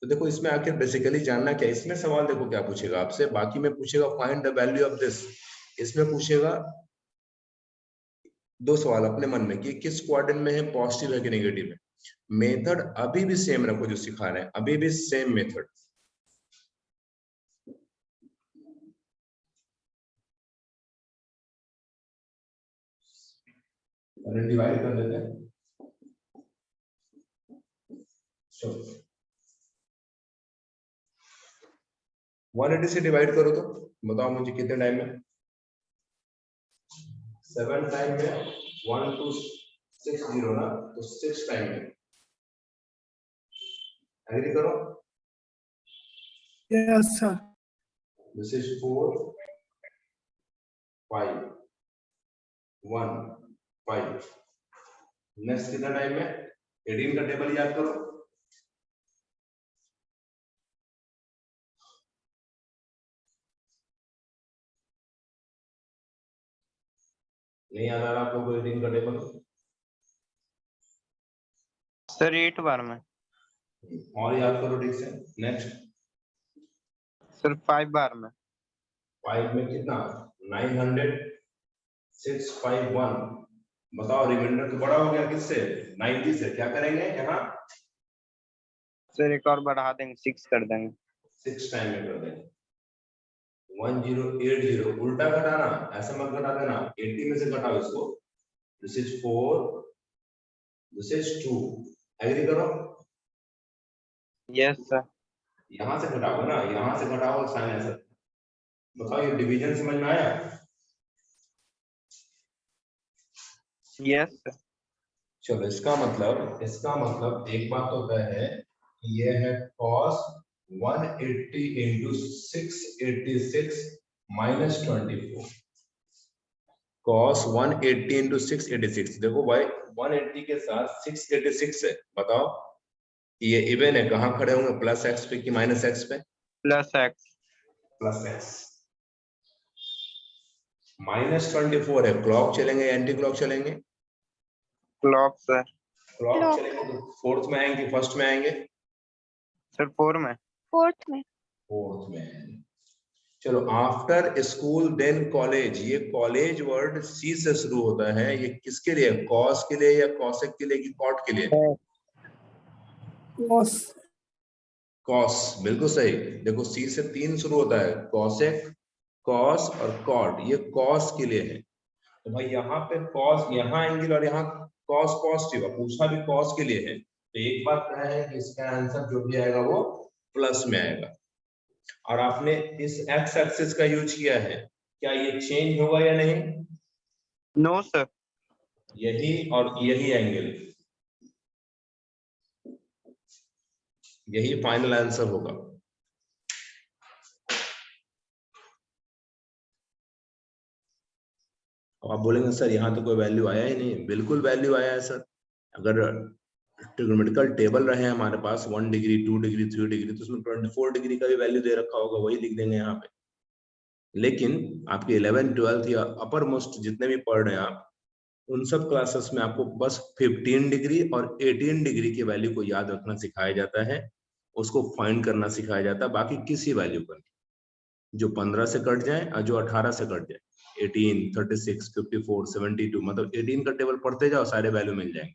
तो देखो इसमें आखिर बेसिकली जानना क्या है, इसमें सवाल देखो क्या पूछेगा आपसे, बाकी में पूछेगा find the value of this. इसमें पूछेगा दो सवाल अपने मन में कि किस क्वाड्रेंट में है, पॉजिटिव है कि नेगेटिव है। मेथड अभी भी सेम रखो जो सिखा रहे हैं, अभी भी सेम मेथड। डिवाइड कर देते हैं। चलो 180 से डिवाइड करो तो बताओ मुझे कितने टाइम में? 7 टाइम में 1260 ना, तो 6 टाइम में। एग्री करो। Yes, sir. This is 4 5 1 5। Next कितना टाइम में? 18 का टेबल याद करो। नहीं याद आ रहा आप लोगों को 18 का टेबल? सर 8 बार में। और याद करो ठीक से। नेक्स्ट सर 5 बार में। 5 में कितना? 900 651। बताओ रिमाइंडर तो बड़ा हो गया किससे? 90 से। क्या करेंगे यहाँ? सर एक और बढ़ा देंगे, 6 कर देंगे। 6 टाइम में कर देंगे। 1080 उल्टा घटाना, ऐसा मत घटा देना, 80 में से घटाओ इसको। This is 4 this is 2। Agree करो। Yes sir. यहां से घटाओ ना, यहां से घटाओ साइन ऐसा। बताओ ये डिवीजन समझ में आया? Yes sir. चलो इसका मतलब एक बात तो तय है कि ये है cos 180 into 686 minus 24। cos 180 into 686। देखो भाई 180 के साथ 686 है। बताओ ये इवन है, कहाँ खड़े होंगे? प्लस एक्स पे कि माइनस एक्स पे? Plus X. Plus x. Minus 24 है, क्लॉक चलेंगे या एंटी क्लॉक चलेंगे? Clock sir. क्लॉक चलेंगे तो फोर्थ में आएंगे फर्स्ट में आएंगे? सर 4 में। फोर्थ में। चलो आफ्टर स्कूल देन कॉलेज, ये कॉलेज वर्ड सी से शुरू होता है, ये किसके लिए? कॉस के लिए या कॉसेक के लिए कि कॉट के लिए? Cos. कॉस, बिल्कुल सही। देखो सी से 3 शुरू होता है, कॉसेक, कॉस और कॉट, ये कॉस के लिए है। तो भाई यहाँ पे कॉस, यहाँ एंगल और यहाँ कॉस पॉजिटिव, पूछा भी कॉस के लिए है, तो एक बात क्या है कि इसका आंसर जो भी आएगा वो प्लस में आएगा। और आपने इस एक्स एक्सिस का यूज किया है, क्या ये चेंज होगा या नहीं? No sir. यही और यही एंगल, यही फाइनल आंसर होगा। अब आप बोलेंगे सर यहाँ तो कोई वैल्यू आया ही नहीं। बिल्कुल वैल्यू आया है सर। अगर ट्रिग्नोमेट्रिकल टेबल रहे हमारे पास 1 डिग्री 2 डिग्री 3 डिग्री, तो उसमें 24 डिग्री का भी वैल्यू दे रखा होगा, वही लिख देंगे यहाँ पे। लेकिन आपके 11 12 या अपर मोस्ट जितने भी पढ़ रहे हैं आप, उन सब क्लासेस में आपको बस 15 डिग्री और 18 डिग्री की वैल्यू को याद रखना सिखाया जाता है, उसको फाइंड करना सिखाया जाता है, बाकी किसी वैल्यू पर नहीं। जो 15 से कट जाए और जो 18 से कट जाए, 18 36 54 72, मतलब 18 का टेबल पढ़ते जाओ सारे वैल्यू मिल जाएंगे।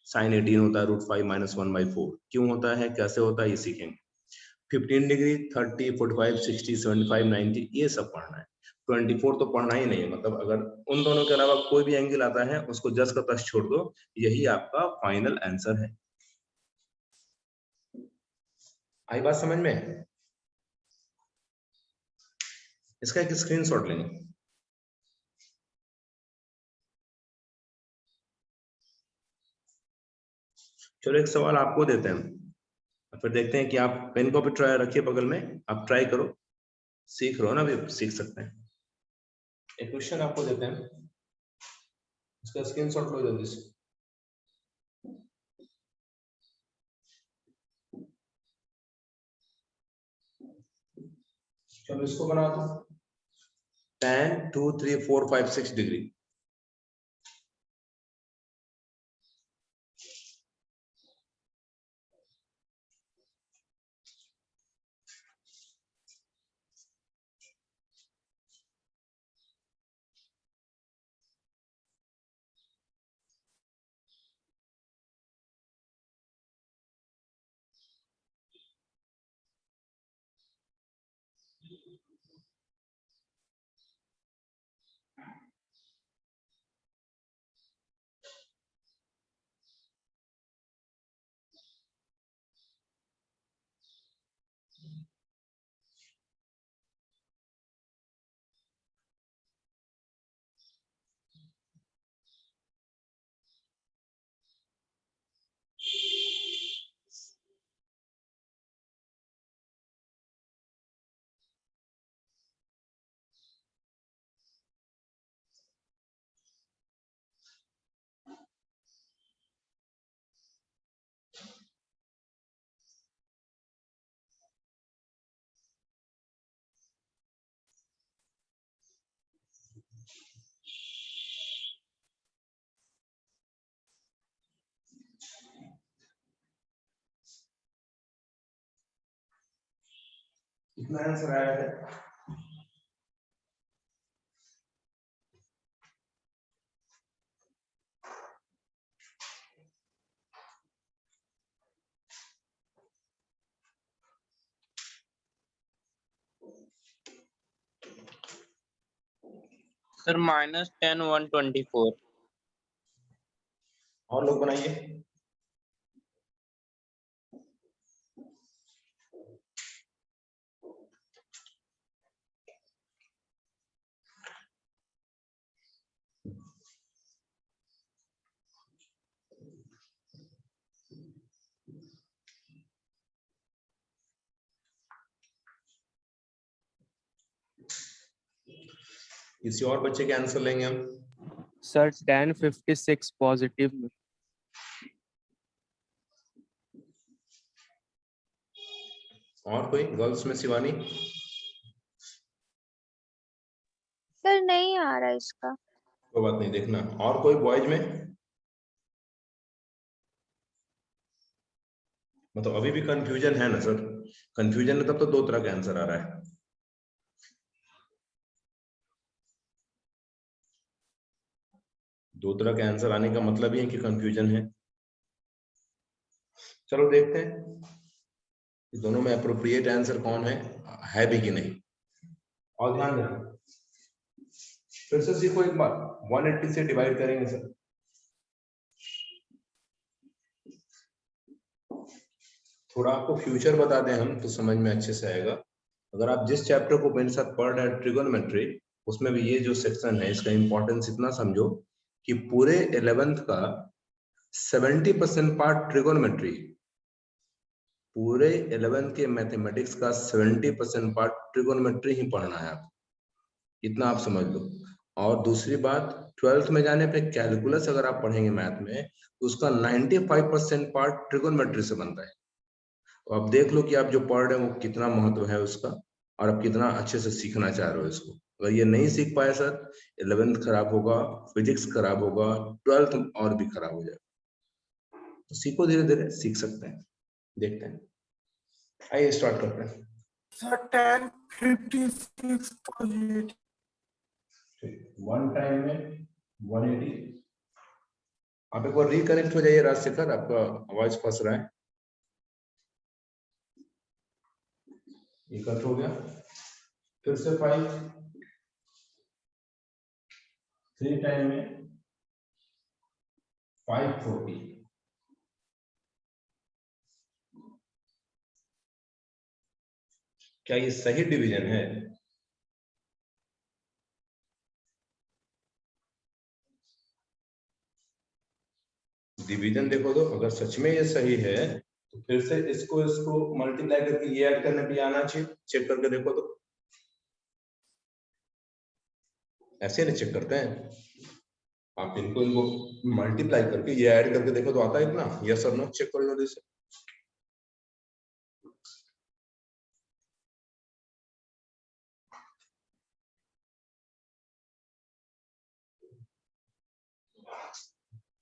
साइन 18 होता है √5 - 1/4। क्यों होता है, कैसे होता है, ये सीखेंगे। 15 डिग्री 30 45 60 75 90 ये सब पढ़ना है। 24 तो पढ़ना ही नहीं है, मतलब अगर उन दोनों के अलावा कोई भी एंगल आता है उसको जस का तस छोड़ दो, यही आपका फाइनल आंसर है। आई बात समझ में? इसका एक स्क्रीनशॉट लेंगे। चलो एक सवाल आपको देते हैं, फिर देखते हैं कि आप पेन कॉपी ट्राई रखिए बगल में, आप ट्राई करो, सीख रहे हो ना, अभी सीख सकते हैं। एक क्वेश्चन आपको देते हैं, इसका स्क्रीनशॉट लो जल्दी से। चलो इसको बना दो। tan 2 3 4 5 6 degree. कितना आंसर आया है? सर -10 124। और लोग बनाइए। किसी और बच्चे के आंसर लेंगे हम। सर tan 56 पॉजिटिव में। और कोई गर्ल्स में? शिवानी? सर नहीं आ रहा इसका। कोई बात नहीं, देखना। और कोई बॉयज में? मतलब अभी भी कंफ्यूजन है ना सर? कंफ्यूजन है तब तो दो तरह का आंसर आ रहा है। दो तरह के आंसर आने का मतलब ही है कि कंफ्यूजन है। चलो देखते हैं कि दोनों में अप्रोप्रिएट आंसर कौन है भी कि नहीं। और ध्यान देना, फिर से सीखो एक बार, 180 से डिवाइड करेंगे सर। थोड़ा आपको फ्यूचर बता दें हम तो समझ में अच्छे से आएगा। अगर आप जिस चैप्टर को मेरे साथ पढ़ रहे हैं ट्रिगोनोमेट्री, उसमें भी ये जो सेक्शन है इसका इंपॉर्टेंस इतना समझो कि पूरे 11th का 70% पार्ट ट्रिगोनोमेट्री, पूरे 11th के मैथमेटिक्स का 70% पार्ट ट्रिगोनोमेट्री ही पढ़ना है आप, इतना आप समझ लो। और दूसरी बात, 12th में जाने पे कैलकुलस अगर आप पढ़ेंगे मैथ में तो उसका 95% पार्ट ट्रिगोनोमेट्री से बनता है। तो आप देख लो कि आप जो पढ़ रहे हो वो कितना महत्व है उसका, और आप कितना अच्छे से सीखना चाह रहे हो इसको। अगर ये नहीं सीख पाए सर, 11th खराब होगा, फिजिक्स खराब होगा, 12th और भी खराब हो जाएगा। तो सीखो, धीरे धीरे सीख सकते हैं। देखते हैं, आइए स्टार्ट करते हैं। Sir tan 56 positive. One time में 180। आप एक बार रिकनेक्ट हो जाइए राजशेखर, आपका आवाज फंस रहा है। ये कट हो गया, फिर से 5 3 टाइम में 540। क्या ये सही डिवीजन है? डिवीजन देखो तो, अगर सच में ये सही है तो फिर से इसको मल्टीप्लाई करके ये ऐड करने पे आना चाहिए। चेक करके देखो तो, ऐसे नहीं चेक करते हैं। आप इनको मल्टीप्लाई करके ये ऐड करके देखो तो आता है इतना। यस और नो चेक करो जल्दी से।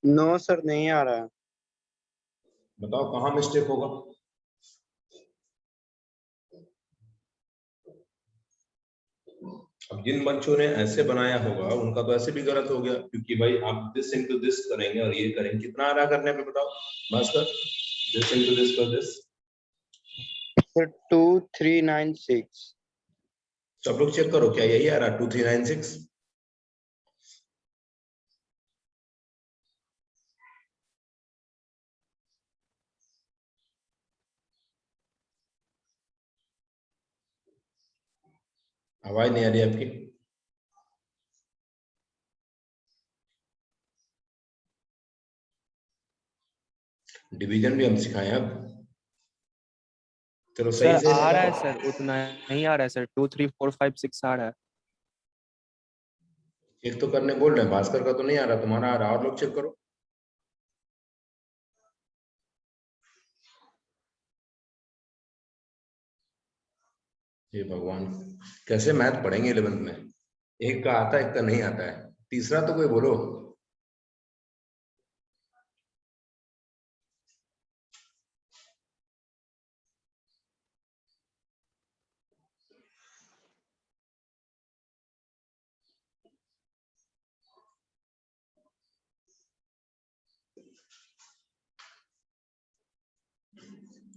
नो सर नहीं आ रहा है। बताओ कहाँ मिस्टेक होगा। अब जिन बच्चों ने ऐसे बनाया होगा उनका तो ऐसे भी गलत हो गया, क्योंकि भाई आप दिस इंटू दिस करेंगे और ये करेंगे, कितना आ रहा करने पे बताओ भास्कर, दिस इंटू दिस कर दिस। सर 2396। सब लोग चेक करो क्या यही आ रहा 2396। आवाज नहीं आ रही आपकी। डिवीजन भी हम सिखाएं अब। चलो सही सर से आ रहा है बताओ। सर, उतना नहीं आ रहा है सर, 2 3 4 5 6 आ रहा है। चेक तो करने बोल रहे हैं, भास्कर का तो नहीं आ रहा, तुम्हारा आ रहा, और लोग चेक करो। हे भगवान, कैसे मैथ पढ़ेंगे 11th में। एक का आता है, एक का नहीं आता है, तीसरा तो कोई बोलो।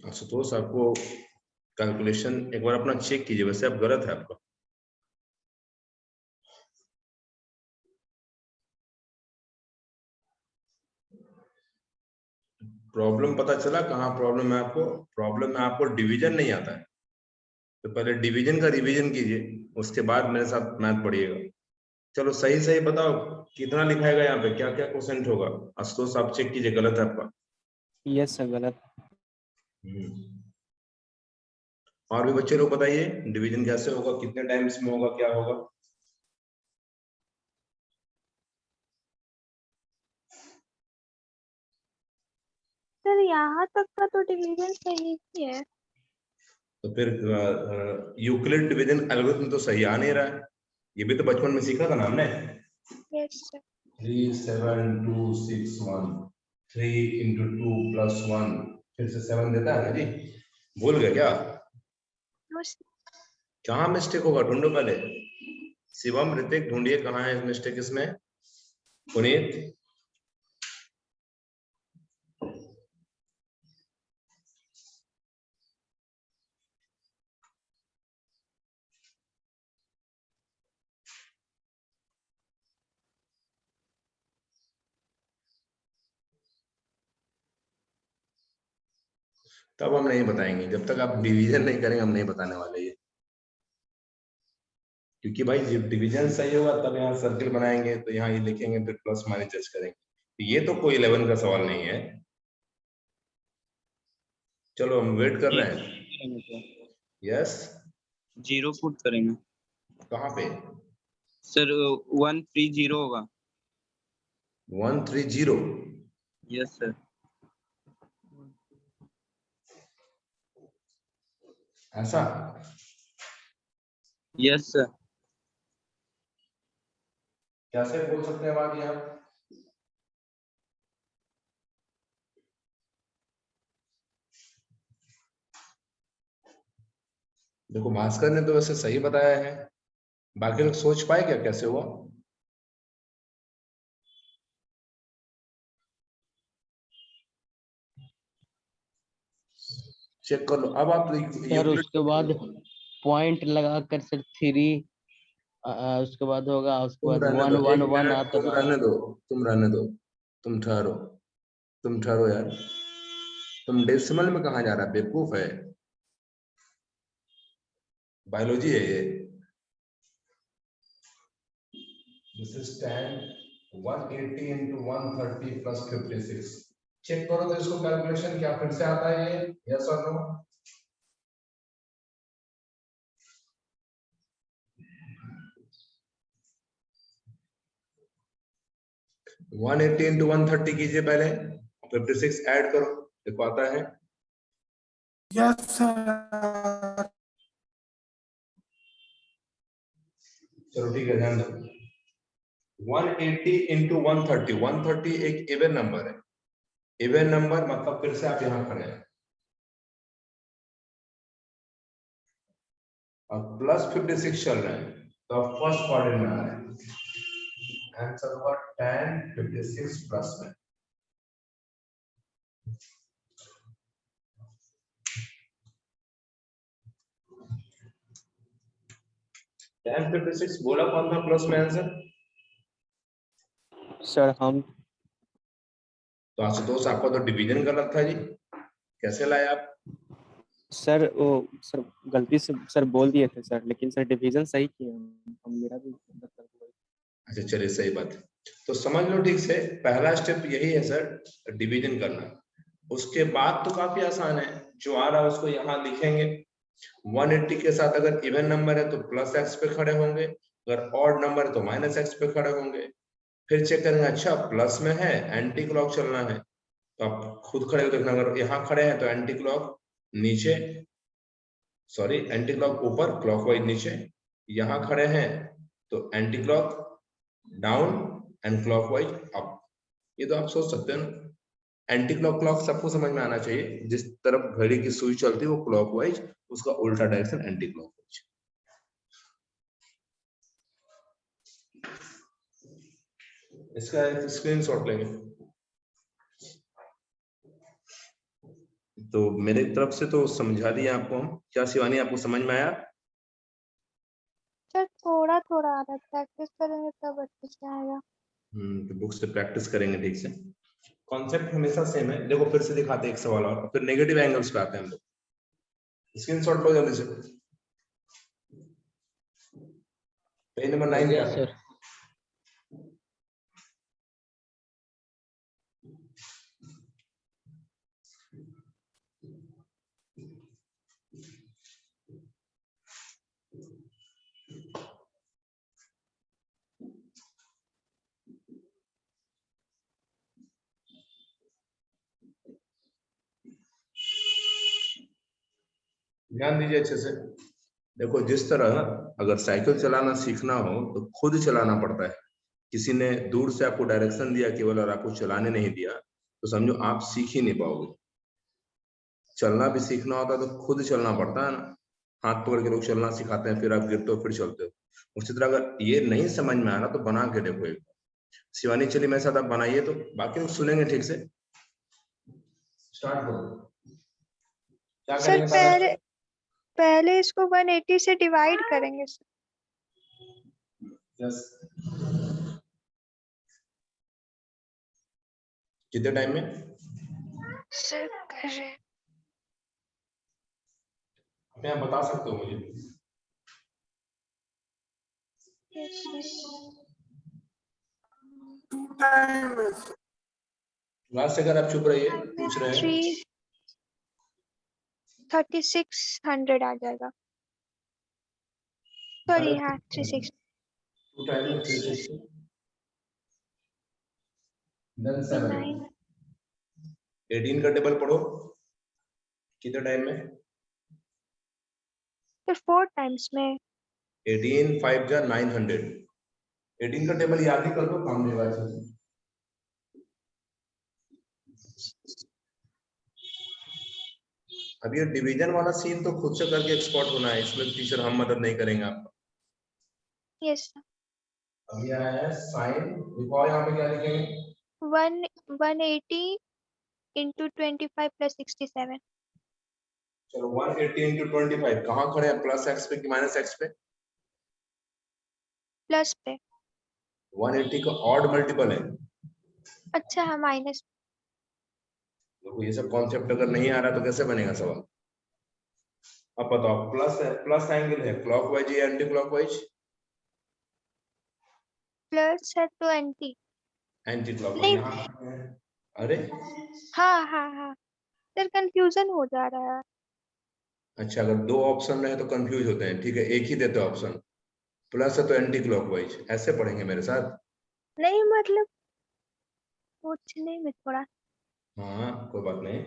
आशुतोष आपको कैलकुलेशन एक बार अपना चेक कीजिए, वैसे अब गलत है आपका। प्रॉब्लम पता चला कहाँ प्रॉब्लम है आपको। प्रॉब्लम है आपको डिवीजन नहीं आता है, तो पहले डिवीजन का रिवीजन कीजिए, उसके बाद मेरे साथ मैथ पढ़िएगा। चलो सही सही बताओ कितना लिखाएगा यहाँ पे, क्या क्या क्वेश्चन होगा। आशुतोष आप चेक कीजिए, गलत है आपका। यस सर गलत। और भी बच्चे लोग बताइए डिवीजन कैसे होगा, कितने टाइम्स में होगा, क्या होगा। सर यहाँ तक का तो डिवीजन सही ही है। तो फिर यूक्लिड डिवीजन एल्गोरिथम तो सही आ नहीं रहा है। ये भी तो बचपन में सीखा था ना हमने। Yes sir. 3 7 2 6 1 3 into 2 plus 1 फिर से 7 देता है ना जी। भूल गए क्या। No sir. कहाँ मिस्टेक होगा ढूंढो पहले। शिवम ऋतिक ढूंढिए कहाँ है मिस्टेक इसमें। पुनीत तब हम नहीं बताएंगे, जब तक आप डिवीजन नहीं करेंगे हम नहीं बताने वाले ये। क्योंकि भाई जब डिवीजन सही होगा तब यहाँ सर्किल बनाएंगे, तो यहाँ ये लिखेंगे फिर प्लस माइनस जज करेंगे। तो ये तो कोई 11 का सवाल नहीं है। चलो हम वेट कर रहे हैं। यस। जीरो पुट करेंगे कहाँ पे। सर 130 होगा। 130। Yes sir. ऐसा यस सर। कैसे बोल सकते हैं बाकी आप। देखो भास्कर ने तो वैसे सही बताया है, बाकी लोग सोच पाए क्या कैसे हुआ। चेक कर लो अब आप। सर उसके बाद पॉइंट लगा कर सर 3 उसके बाद होगा, उसके तुम बाद रहने 1 दो, 1 एक 1 मिनट आता तुम था। रहने दो, तुम रहने दो, तुम ठहरो, तुम ठहरो यार। तुम डेसिमल में कहाँ जा रहा है, बेवकूफ है। बायोलॉजी है ये। This is 10 180 into 130 plus 56। Check करो तो इसको कैलकुलेशन क्या फिर से आता है ये, यस और नो। वन 180 into 130 कीजिए पहले, 56 ऐड करो, देखो आता है। Yes, sir. चलो ठीक है ध्यान दो। 180 into 130, 130 एक इवन नंबर है, इवन नंबर मतलब फिर से आप यहाँ खड़े हैं और प्लस 56 चल रहे हैं, तो आप फर्स्ट क्वाड्रेंट में आ रहे हैं। आंसर होगा 10 56 प्लस में। टेन 56 बोला कौन था प्लस में आंसर? सर हम। तो आशुतोष आपका तो डिवीजन गलत था जी, कैसे लाए आप? सर वो सर गलती से सर बोल दिए थे सर, लेकिन सर डिवीजन सही किए हम मेरा भी मतलब वही। अच्छा चलिए सही बात है, तो समझ लो ठीक से, पहला स्टेप यही है सर, डिवीजन करना। उसके बाद तो काफी आसान है, जो आ रहा है उसको यहाँ लिखेंगे। 180 के साथ अगर इवन नंबर है तो प्लस एक्स पे खड़े होंगे, अगर ऑड नंबर है तो माइनस एक्स पे खड़े होंगे। फिर चेक करेंगे, अच्छा प्लस में है, एंटी क्लॉक चलना है, तो आप खुद खड़े हो देखना, अगर यहाँ खड़े हैं तो एंटी क्लॉक नीचे, सॉरी एंटी क्लॉक ऊपर, क्लॉकवाइज नीचे। यहाँ खड़े हैं तो anti clock down and clockwise up. ये तो आप सोच सकते हैं ना, एंटी क्लॉक क्लॉक सबको समझ में आना चाहिए, जिस तरफ घड़ी की सुई चलती है वो क्लॉकवाइज, उसका उल्टा डायरेक्शन एंटी क्लॉकवाइज। इसका एक स्क्रीनशॉट लेंगे। तो मेरे तरफ से तो समझा दिया आपको हम। क्या शिवानी आपको समझ में आया? सर थोड़ा थोड़ा आ रहा है, प्रैक्टिस करेंगे तब अच्छे से आएगा। तो बुक से प्रैक्टिस करेंगे ठीक से। कॉन्सेप्ट हमेशा सेम है। देखो फिर से दिखाते हैं एक सवाल और फिर नेगेटिव एंगल्स पे आते हैं हम लोग। स्क्रीनशॉट लो जल्दी से। पेज नंबर 9 पे आते हैं। सर ध्यान दीजिए अच्छे से। देखो जिस तरह अगर साइकिल चलाना सीखना हो तो खुद चलाना पड़ता है, किसी ने दूर से आपको डायरेक्शन दिया केवल और आपको चलाने नहीं दिया तो समझो आप सीख ही नहीं पाओगे। चलना भी सीखना होता है तो खुद चलना पड़ता है ना, हाथ पकड़ के लोग चलना सिखाते हैं, फिर आप गिरते हो फिर चलते हो। उसी तरह अगर ये नहीं समझ में आ रहा तो बना के देखो एक बार। शिवानी चलिए मेरे साथ आप बनाइए तो बाकी लोग सुनेंगे ठीक से। स्टार्ट करो। क्या सर करेंगे? पहले इसको 180 से डिवाइड करेंगे सर। यस। कितने टाइम में? सर करें अपने आप बता सकते हो मुझे? टू टाइम्स लास्ट अगर आप चुप रहिए, पूछ रहे हैं। 3600 आ जाएगा। सॉरी हाँ 360। टू टाइम में 360 देन 7 18 का टेबल पढ़ो। कितने टाइम में? फिर 4 टाइम्स में 18 5 जा 900। 18 का टेबल याद ही कर लो, काम देगा अच्छे से। अब ये डिवीजन वाला सीन तो खुद से करके एक्सपर्ट होना है, इसमें टीचर हम मदद नहीं करेंगे आपका। Yes sir. अब ये आया है साइन, देखो यहाँ पे क्या लिखेंगे? 180 into 25 plus 67। चलो 180 into 25 कहाँ खड़े हैं, प्लस एक्स पे कि माइनस एक्स पे? प्लस पे। 180 का ऑड मल्टीपल है। अच्छा हाँ माइनस। देखो ये सब कॉन्सेप्ट अगर नहीं आ रहा तो कैसे बनेगा सवाल? अब बताओ, प्लस है, प्लस एंगल है, क्लॉकवाइज या एंटी क्लॉकवाइज? प्लस है तो एंटी। Anti clockwise. नहीं। यहाँ अरे हाँ हाँ हाँ सर कंफ्यूजन हो जा रहा है। अच्छा, अगर दो ऑप्शन रहे तो कंफ्यूज होते हैं, ठीक है एक ही देते ऑप्शन। प्लस है तो एंटी क्लॉकवाइज, ऐसे पढ़ेंगे मेरे साथ। नहीं मतलब पूछने में थोड़ा। हाँ कोई बात नहीं।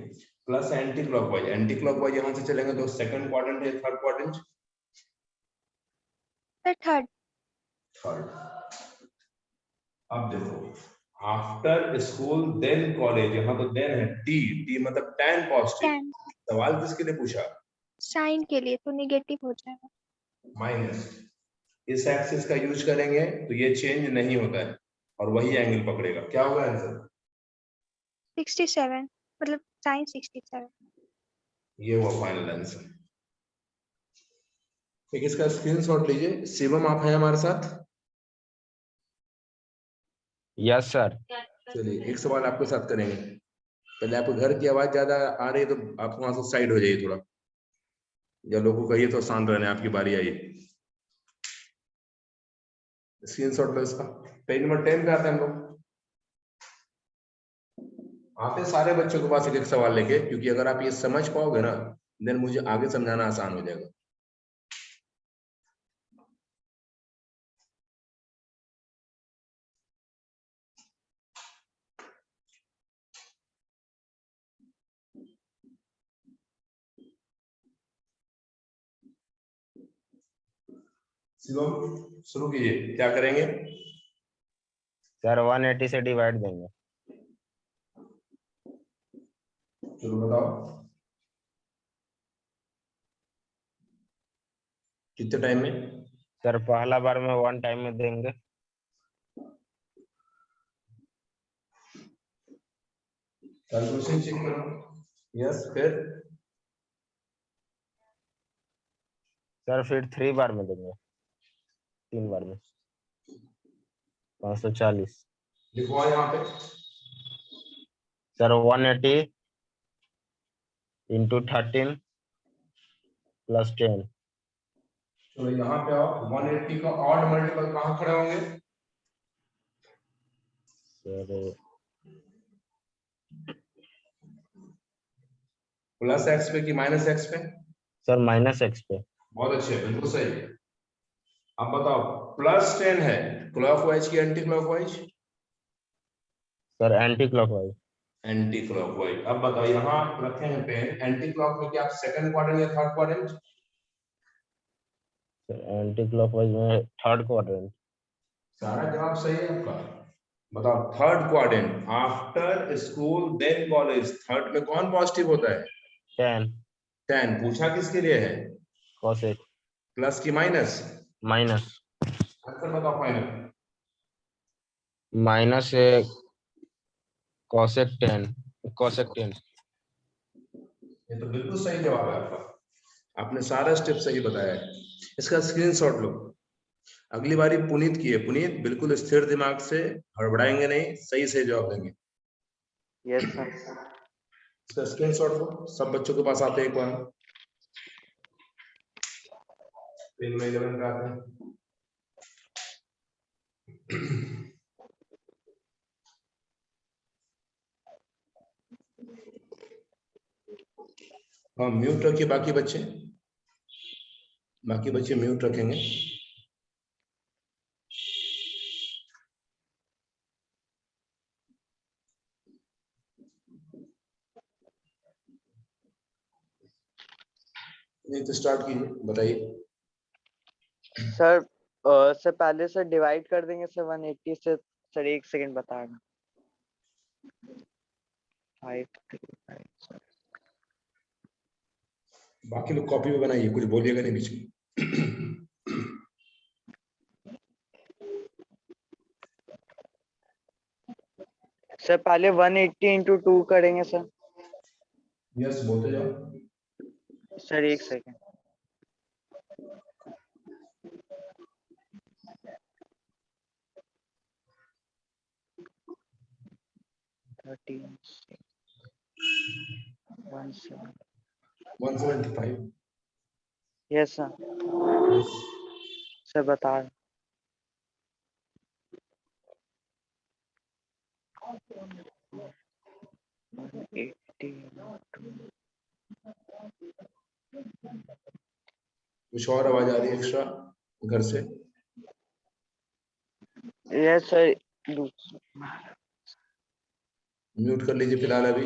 Plus anti clockwise, anti clockwise यहाँ से चलेंगे तो सेकंड क्वाड्रेंट है, third quadrant? Sir third. Third. अब देखो, आफ्टर स्कूल देन कॉलेज, यहाँ तो देन है, टी मतलब tan पॉजिटिव। 10 सवाल किसके लिए पूछा? साइन के लिए, तो नेगेटिव हो जाएगा। माइनस। इस एक्सिस का यूज करेंगे तो ये चेंज नहीं होता है और वही एंगल पकड़ेगा। क्या होगा आंसर? 67 मतलब साइन 67। ये हुआ फाइनल आंसर। ठीक, इसका स्क्रीनशॉट लीजिए। शिवम, आप हैं हमारे साथ? Yes sir. चलिए, एक सवाल आपके साथ करेंगे। पहले आपको घर की आवाज ज्यादा आ रही है तो आप वहां से साइड हो जाइए थोड़ा, या लोगों को कहिए तो शांत रहने। आपकी बारी आई। स्क्रीनशॉट लो इसका। पेज नंबर 10 पे आते हैं हम लोग। आते सारे बच्चों के पास एक एक सवाल लेके, क्योंकि अगर आप ये समझ पाओगे ना, देन मुझे आगे समझाना आसान हो जाएगा। शिवम, शुरू कीजिए। क्या करेंगे? सर 180 से डिवाइड देंगे। चलो बताओ, कितने टाइम में? सर पहला बार में 1 टाइम में देंगे। कैलकुलेशन चेक करो। यस, फिर? फिर 3 बार में देंगे, 3 बार में 540। लिखवाओ यहाँ पे। Sir 180 into 13 plus 10। तो यहाँ पे आओ। 180 का ऑड मल्टीपल कहाँ खड़े होंगे? सर प्लस एक्स पे कि माइनस एक्स पे? माइनस एक्स पे। बहुत अच्छे, बिल्कुल सही। अब बताओ, प्लस 10 है, क्लॉकवाइज की anti clockwise? Sir anti clockwise. Anti clockwise. अब बताओ, यहाँ रखे हैं पेन, एंटी क्लॉक में क्या सेकंड क्वाड्रेंट या थर्ड क्वाड्रेंट? एंटी क्लॉकवाइज में थर्ड क्वाड्रेंट। सारा जवाब सही है आपका। बताओ, third quadrant, after school then college, third में कौन पॉजिटिव होता है? 10 10। पूछा किसके लिए है? कोसेक। प्लस की माइनस? माइनस। आंसर बताओ फाइनल। Minus cosec 10। कोसेक 10। ये तो बिल्कुल सही जवाब है आपका। आपने सारा स्टेप सही बताया है। इसका स्क्रीनशॉट लो। अगली बारी पुनीत की है। पुनीत, बिल्कुल स्थिर दिमाग से, हड़बड़ाएंगे नहीं, सही से जवाब देंगे। Yes sir. इसका स्क्रीनशॉट लो। सब बच्चों के पास आते हैं एक बार। पेन में 11 का आते हैं। हाँ, म्यूट रखिए बाकी बच्चे। बाकी बच्चे म्यूट रखेंगे। नहीं तो स्टार्ट कीजिए, बताइए। सर सर पहले से डिवाइड कर देंगे सर 180 से। सर एक सेकंड बताना। 535 सर। बाकी लोग कॉपी में बनाइए, कुछ बोलिएगा नहीं बीच में। सर पहले 180 इंटू 2 करेंगे सर। यस, बोलते जाओ। सर एक second. Thirteen 175। Yes sir. Sir बता रहे। कुछ और आवाज आ रही है एक्स्ट्रा घर से? Yes sir. म्यूट कर लीजिए फिलहाल अभी।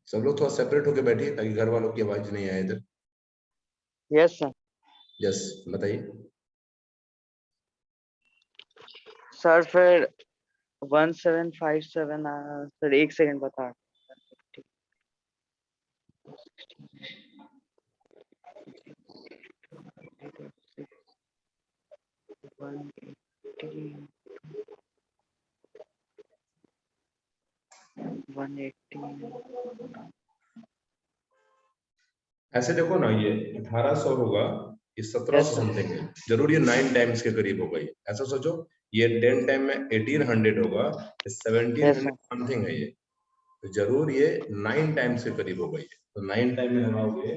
सब लोग थोड़ा सेपरेट होके बैठिए ताकि घर वालों की आवाज नहीं आए इधर। Yes sir. यस बताइए। सर फिर 1757 सर 1 सेकंड बता। ऐसे देखो ना, ये 1800 होगा, ये 1700 Yes, sir. समथिंग है, जरूर ये 9 टाइम्स के करीब होगा। ये ऐसा सोचो, ये 10 टाइम में 1800 होगा, 1700 Yes, sir. समथिंग है ये, तो जरूर ये 9 टाइम्स के करीब होगा ये। तो 9 टाइम में लगाओगे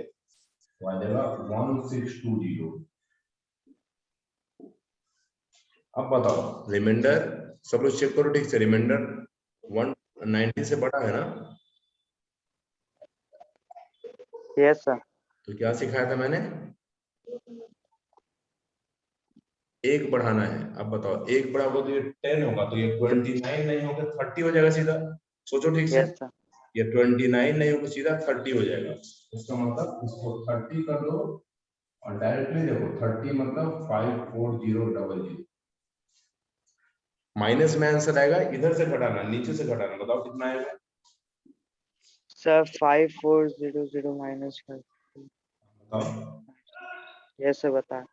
तो आ जाएगा 1620। अब बताओ रिमाइंडर, सब लोग चेक करो ठीक से, रिमाइंडर 190 से बड़ा है ना? Yes, sir. तो क्या सिखाया था मैंने? एक बढ़ाना है। अब बताओ एक बड़ा होगा तो ये 10 होगा, तो ये 29 नहीं होगा 30 हो जाएगा सीधा। सोचो ठीक से, Yes, sir. ये 29 नहीं होगा सीधा 30 हो जाएगा। इसका मतलब इसको 30 कर दो और डायरेक्टली देखो 30 मतलब 54000। माइनस में आंसर आएगा, इधर से घटाना, नीचे से घटाना। बताओ कितना आएगा? Sir, 5400 minus 5. बताओ। Yes, sir. बता।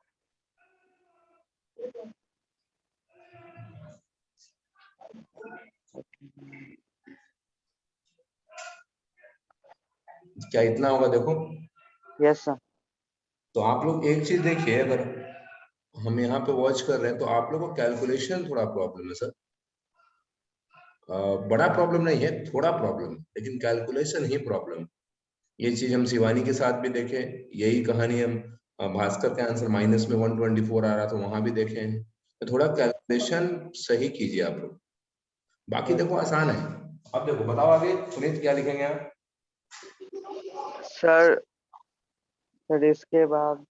क्या इतना होगा देखो? Yes, sir. तो आप लोग एक चीज देखिए, अगर हम यहाँ पे वॉच कर रहे हैं तो आप लोग को कैलकुलेशन थोड़ा प्रॉब्लम है सर। बड़ा प्रॉब्लम नहीं है, थोड़ा प्रॉब्लम है, लेकिन कैलकुलेशन ही प्रॉब्लम। ये चीज हम शिवानी के साथ भी देखे, यही कहानी हम भास्कर के आंसर माइनस में 124 आ रहा था, वहां भी देखे हैं। तो थोड़ा कैलकुलेशन सही कीजिए आप लोग, बाकी देखो आसान है। अब देखो बताओ आगे सुनीत क्या लिखेंगे आप? सर इसके बाद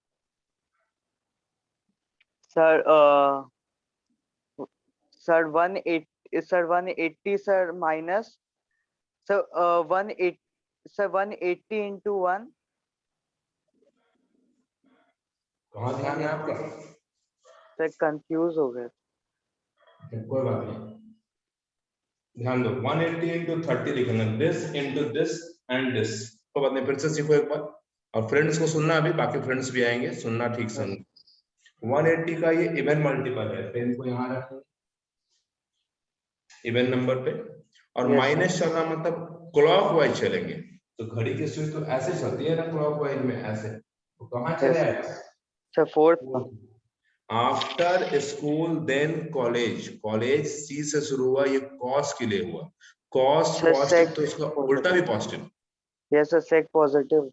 sir sir 180 sir minus sir 180 sir 180 into 1. कहाँ ध्यान है आपका? सर कंफ्यूज हो गए। कोई बात नहीं, ध्यान दो। 180 into 30 लिखेंगे, this into this and this. तो बाद में फिर से सीखो एक बार, और फ्रेंड्स को सुनना, अभी बाकी फ्रेंड्स भी आएंगे, सुनना ठीक से। 180 का ये इवन मल्टीपल है, पेन को यहाँ रखें इवन नंबर पे, और Yes, माइनस चलना मतलब क्लॉकवाइज चलेंगे। तो घड़ी की स्विच तो ऐसे चलती है ना क्लॉकवाइज में, ऐसे, तो कहाँ चले Yes. आएगा? Sir fourth. After school then college, college C से शुरू हुआ, ये कॉस के लिए हुआ, कॉस सर पॉजिटिव, sec तो इसका उल्टा भी positive. Yes, sir. Sec positive.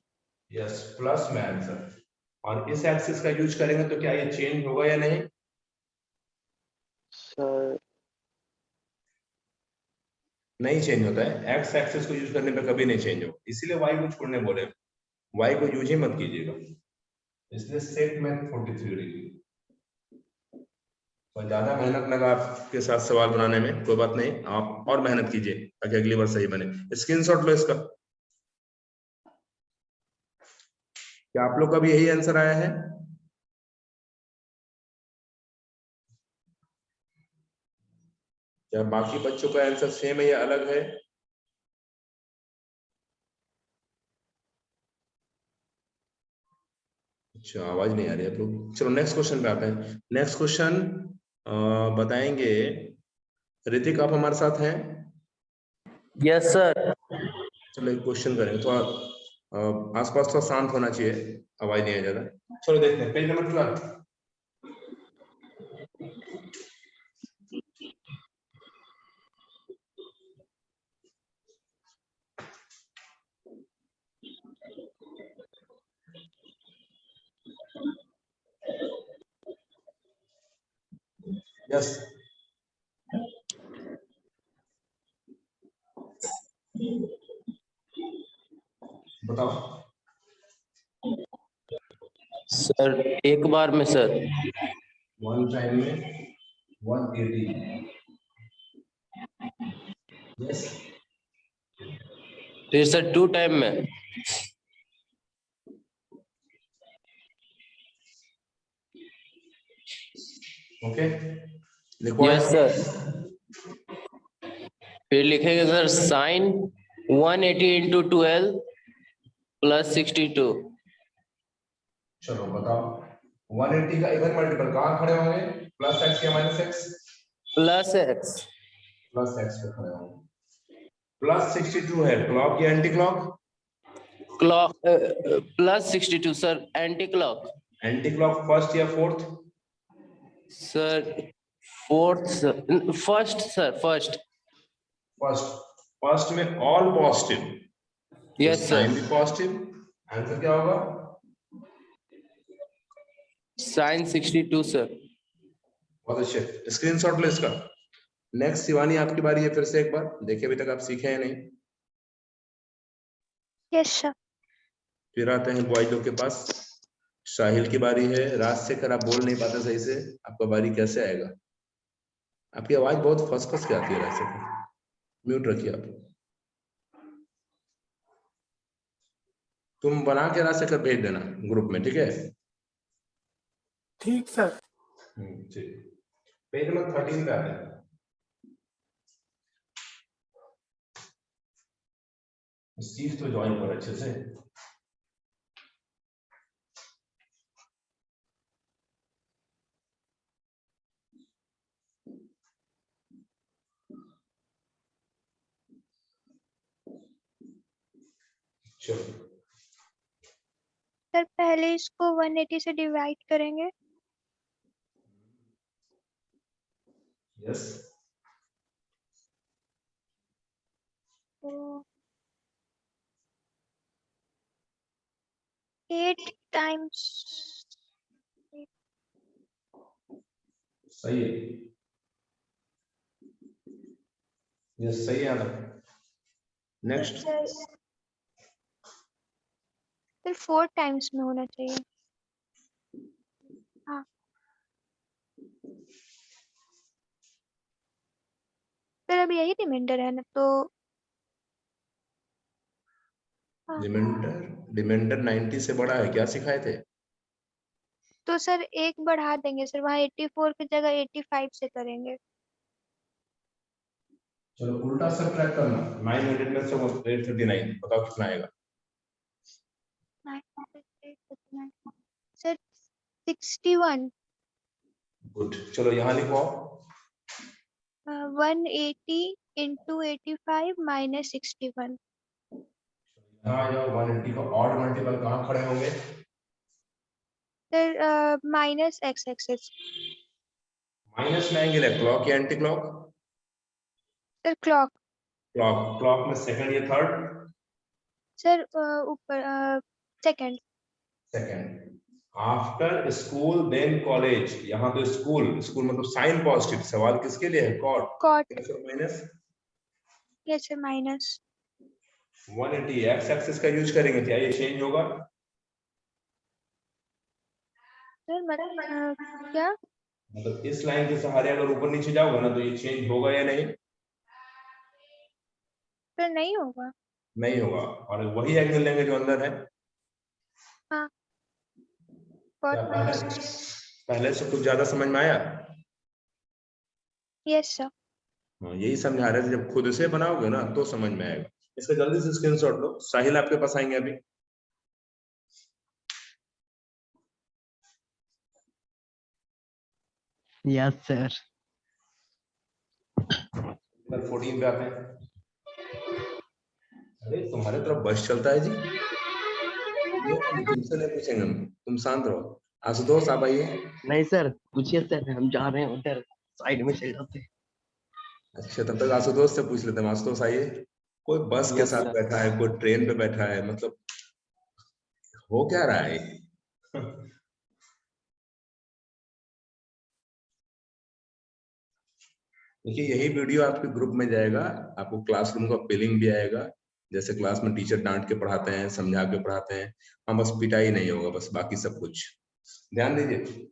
Yes, plus में आंसर। और इस एक्सिस का यूज करेंगे तो क्या ये चेंज होगा या नहीं? सर नहीं चेंज होता है, एक्स एक्सिस को यूज करने पे कभी नहीं चेंज होगा, इसीलिए वाई को छोड़ने बोले, वाई को यूज ही मत कीजिएगा। इसलिए सेक में 43 डिग्री। तो ज्यादा मेहनत लगा आपके साथ सवाल बनाने में, कोई बात नहीं, आप और मेहनत कीजिए ताकि अगली बार सही बने। स्क्रीनशॉट लो इसका। क्या आप लोग का भी यही आंसर आया है? क्या बाकी बच्चों का आंसर सेम है या अलग है? अच्छा, आवाज नहीं आ रही है आप लोग। चलो नेक्स्ट क्वेश्चन पे आते हैं। नेक्स्ट क्वेश्चन बताएंगे, ऋतिक आप हमारे साथ हैं? Yes sir. चलो एक क्वेश्चन करेंगे, थोड़ा आसपास थोड़ा शांत होना चाहिए, आवाज नहीं है ज्यादा। चलो देखते हैं, पेज नंबर 12। यस, बताओ। सर एक बार में सर। वन टाइम में 180। यस, फिर सर 2 टाइम में। लिखो यस सर। फिर लिखेंगे सर साइन 180 इंटू 12 प्लस 62। चलो बताओ 180 का इवन मल्टीपल कहाँ खड़े होंगे, प्लस एक्स या minus X? Plus X. Plus X पे खड़े होंगे। प्लस 62 है क्लॉक या anti clock? Clock plus 62 sir, anti clock. Anti clock first या fourth? Sir fourth sir, first sir, first. First. First में ऑल पॉजिटिव, यस साइन भी sir. Positive, answer क्या होगा? Sine 62 sir. बहुत अच्छे, स्क्रीनशॉट लो इसका। नेक्स्ट शिवानी आपकी बारी है, फिर से एक बार देखिए अभी तक आप सीखे हैं नहीं। Yes sir. फिर आते हैं बॉय लोग के पास। साहिल की बारी है। राजशेखर आप बोल नहीं पाते सही से, आपका बारी कैसे आएगा? आपकी आवाज बहुत फंस फंस के आती है राजशेखर, म्यूट रखिए आप। तुम बना के राजशेखर भेज देना ग्रुप में, ठीक है? ठीक सर। ठीक। पेज नंबर 13 पे आते हैं। सीट तो ज्वाइन करो अच्छे से। चलो सर पहले इसको 180 से डिवाइड करेंगे। यस। तो 8 टाइम्स। सही है, यस सही है। नेक्स्ट। सर 4 टाइम्स में होना चाहिए। हाँ सर अब यही रिमाइंडर है ना, तो हाँ। रिमाइंडर 90 से बड़ा है, क्या सिखाए थे? तो सर एक बढ़ा देंगे सर, वहाँ 84 की जगह 85 से करेंगे। चलो उल्टा सब्ट्रैक्ट करना, 900 में से 839 बताओ कितना आएगा? सर 61। गुड, चलो यहाँ लिखो। 180 इंटू 85 माइनस 61। यहाँ जाओ, 180 का ऑड मल्टीपल कहाँ खड़े होंगे? Sir minus X axis. Minus में एंगल है, क्लॉक या anti clock? Sir clock. Clock. Clock में सेकंड या थर्ड? सर ऊपर second. Second. After school then college, यहाँ तो स्कूल, स्कूल मतलब साइन पॉजिटिव, सवाल किसके लिए है? Cot. Cot. Minus. Yes sir minus. 180 X axis का यूज करेंगे, क्या ये चेंज होगा? सर मतलब क्या? मतलब इस लाइन के सहारे अगर ऊपर नीचे जाओगे ना तो ये चेंज होगा या नहीं? सर नहीं होगा। नहीं होगा, और वही एंगल लेंगे जो अंदर है। हाँ क्या कॉट पहले माइनस। पहले से कुछ ज्यादा समझ में आया? Yes sir. हाँ, यही समझा रहे थे, जब खुद से बनाओगे ना तो समझ में आएगा। इसका जल्दी से स्क्रीनशॉट लो। साहिल आपके पास आएंगे अभी। Yes sir. 14 पे आते हैं। अरे तुम्हारे तरफ बस चलता है जी, तुमसे नहीं पूछेंगे हम, तुम शांत रहो। आशुतोष आप आइए। नहीं सर, पूछिए सर, हम जा रहे हैं उधर, साइड में चल जाते हैं। अच्छा तब तक आशुतोष से पूछ लेते हैं। आशुतोष आइए। कोई बस के यस साथ सर। बैठा है, कोई ट्रेन पे बैठा है, मतलब हो क्या रहा है? देखिए यही वीडियो आपके ग्रुप में जाएगा, आपको क्लासरूम का फीलिंग भी आएगा, जैसे क्लास में टीचर डांट के पढ़ाते हैं, समझा के पढ़ाते हैं। हाँ बस पिटाई नहीं होगा, बस बाकी सब कुछ ध्यान दीजिए।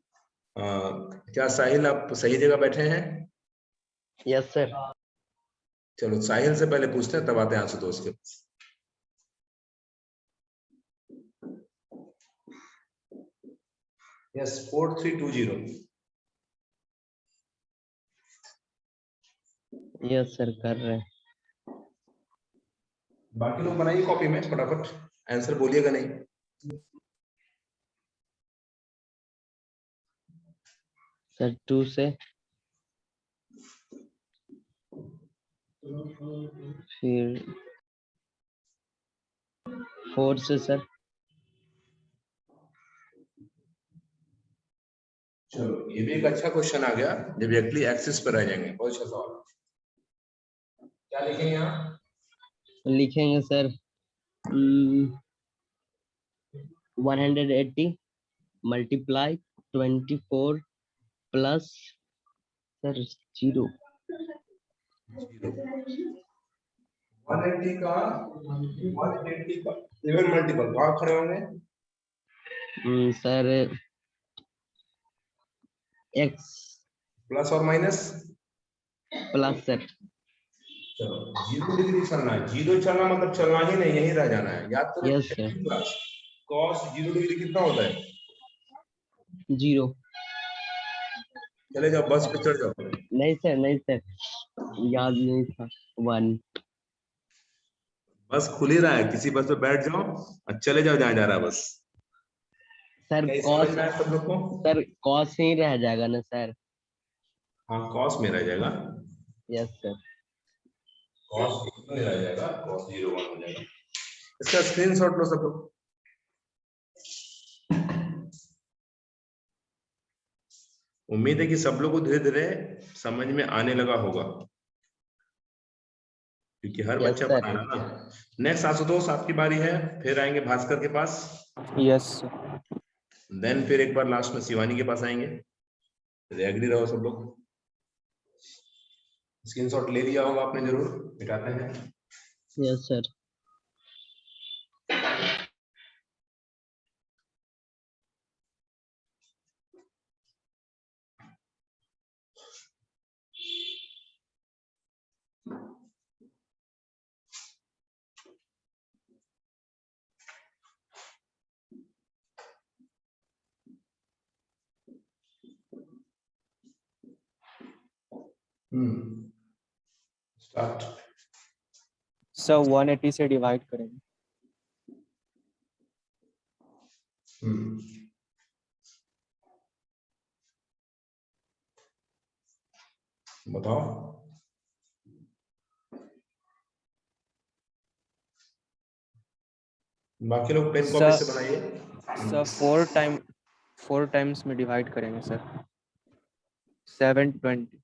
क्या साहिल आप सही जगह बैठे हैं? Yes sir. चलो साहिल से पहले पूछते हैं, तब आते हैं आशुतोष के पास। यस 4320। यस सर कर रहे हैं। बाकी लोग बनाइए कॉपी में फटाफट, आंसर बोलिएगा नहीं। सर 2 से फिर 4 से सर चलो ये भी एक अच्छा क्वेश्चन आ गया जब एक्चुअली एक्सिस पर आ जाएंगे। बहुत अच्छा सवाल। क्या लिखेंगे यहाँ? लिखेंगे सर 180 मल्टीप्लाई 24 प्लस सर 0 180 का 180 का इवन मल्टीपल कहाँ खड़े होंगे? सर x प्लस और माइनस? प्लस सर चलो 0 डिग्री चलना है। 0 चलना मतलब चलना ही नहीं, यहीं रह जाना है। याद करो yes sir class cos 0 degree कितना होता है? 0 चले जाओ बस पे चढ़ जाओ। नहीं सर याद नहीं था 1 बस खुल ही रहा है, किसी बस पे बैठ जाओ और चले जाओ जहाँ जा रहा है बस। सर क्या कॉस समझ में आया सब लोग को? सर कॉस ही रह जाएगा ना सर। हाँ cos में रह जाएगा, यस सर cos में रह जाएगा, cos 0 1 हो जाएगा। इसका स्क्रीनशॉट लो सब लोग। उम्मीद है कि सब लोग को धीरे धीरे समझ में आने लगा होगा, क्योंकि हर Yes, बच्चा sir. बना रहा ना। नेक्स्ट आशुतोष आपकी बारी है, फिर आएंगे भास्कर के पास, यस देन फिर एक बार लास्ट में शिवानी के पास आएंगे। एग्री रहो सब लोग। स्क्रीनशॉट ले लिया होगा आपने, जरूर मिटाते हैं। Yes sir start. सर 180 से डिवाइड करेंगे। बताओ। बाकी लोग पेन कॉपी से बनाइए। सर 4 टाइम्स में डिवाइड करेंगे सर। 720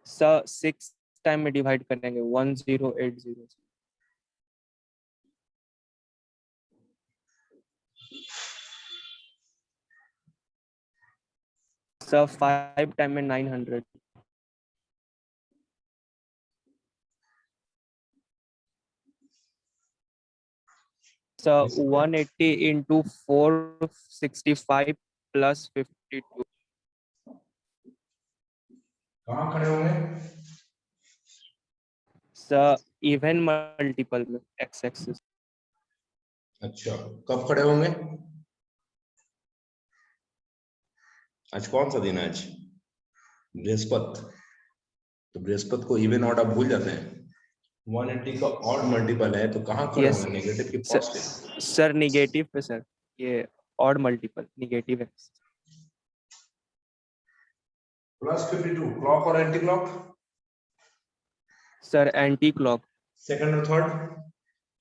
सर 6 टाइम में डिवाइड करेंगे। 1080 सर 5 टाइम में 900 सर 180 into 465 plus 52 कहाँ खड़े होंगे? सर इवन मल्टीपल में x एक्सिस। अच्छा, कब खड़े होंगे? आज कौन सा दिन है? आज बृहस्पति। तो बृहस्पति को इवन ऑड आप भूल जाते हैं। 180 का ऑड मल्टीपल है तो कहाँ खड़े Yes. होंगे? नेगेटिव की पॉजिटिव? सर निगेटिव पे सर, ये ऑड मल्टीपल निगेटिव है। प्लस 52 क्लॉक और anti clock? Sir anti clock. Second और थर्ड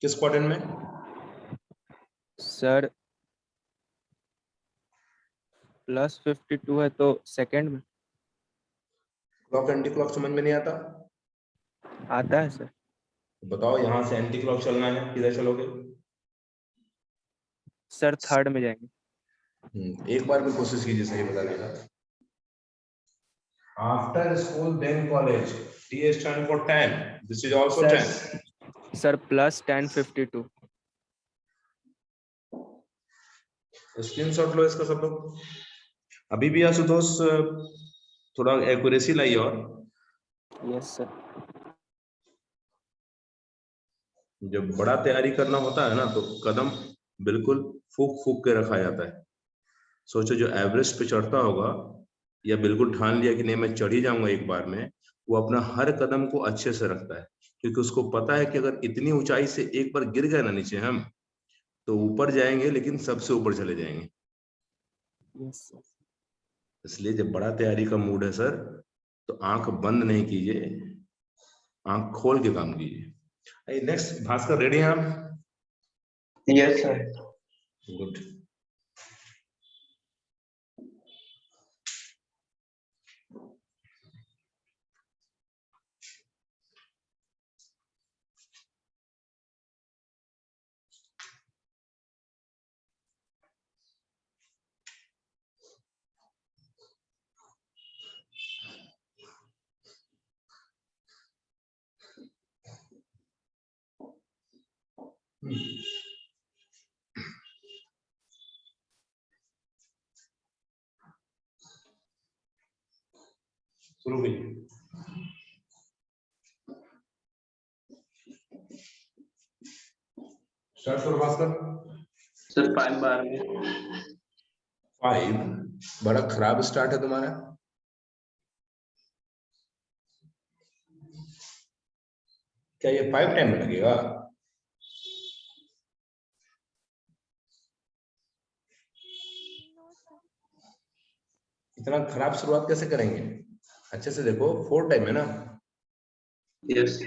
किस क्वाड्रेंट में? सर प्लस 52 है तो सेकंड में। क्लॉक एंटी क्लॉक समझ में नहीं आता? आता है सर। बताओ, यहाँ से एंटी क्लॉक चलना है, किधर चलोगे? सर थर्ड में जाएंगे। एक बार भी कोशिश कीजिए सही बताने का। After school then college, T stand for 10. This is also 10. Sir plus 1052 screenshot लो इसका सब लोग। अभी भी आशुतोष थोड़ा एक्यूरेसी लाइए और। Yes sir. जब बड़ा तैयारी करना होता है ना तो कदम बिल्कुल फूक फूक के रखा जाता है। सोचो जो एवरेस्ट पे चढ़ता होगा या बिल्कुल ठान लिया कि नहीं मैं चढ़ ही जाऊंगा एक बार में, वो अपना हर कदम को अच्छे से रखता है, क्योंकि उसको पता है कि अगर इतनी ऊंचाई से एक बार गिर गए ना नीचे हम, तो ऊपर जाएंगे लेकिन सबसे ऊपर चले जाएंगे। Yes sir. इसलिए जब बड़ा तैयारी का मूड है सर, तो आंख बंद नहीं कीजिए, आंख खोल के काम कीजिए। नेक्स्ट भास्कर, रेडी हैं आप? Yes sir. गुड। शुरू कीजिए। स्टार्ट करो भास्कर। सर 5 बार में। 5 बड़ा खराब स्टार्ट है तुम्हारा। क्या ये 5 टाइम में लगेगा? इतना खराब शुरुआत कैसे करेंगे? अच्छे से देखो, 4 टाइम है ना। Yes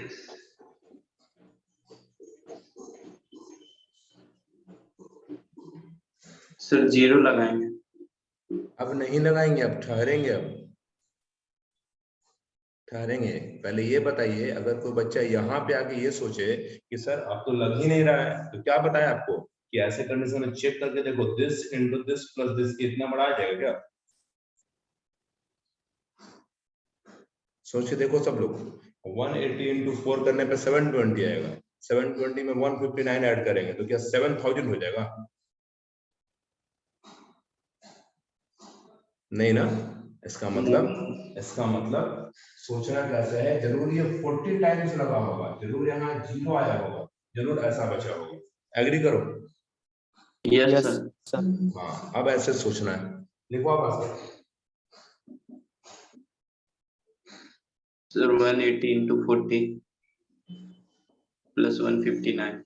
sir. 0 लगाएंगे। अब नहीं लगाएंगे, अब ठहरेंगे। अब ठहरेंगे। पहले ये बताइए, अगर कोई बच्चा यहाँ पे आके ये सोचे कि सर अब तो लग ही नहीं रहा है, तो क्या बताया आपको कि ऐसे कंडीशन में चेक करके देखो, this into this plus this, इतना बड़ा आ जाएगा क्या? सोच के देखो सब लोग। 180 इंटू 4 करने पे 720 आएगा। 720 में 159 ऐड करेंगे तो क्या 7000 हो जाएगा? नहीं ना। इसका मतलब सोचना कैसे है, जरूर ये 40 टाइम्स लगा होगा, जरूर यहाँ 0 आया होगा, जरूर ऐसा बचा होगा। एग्री करो? Yes yes sir. सर। हाँ, अब ऐसे सोचना है। लिखो आप आंसर। Sir 180 into 40 plus 159।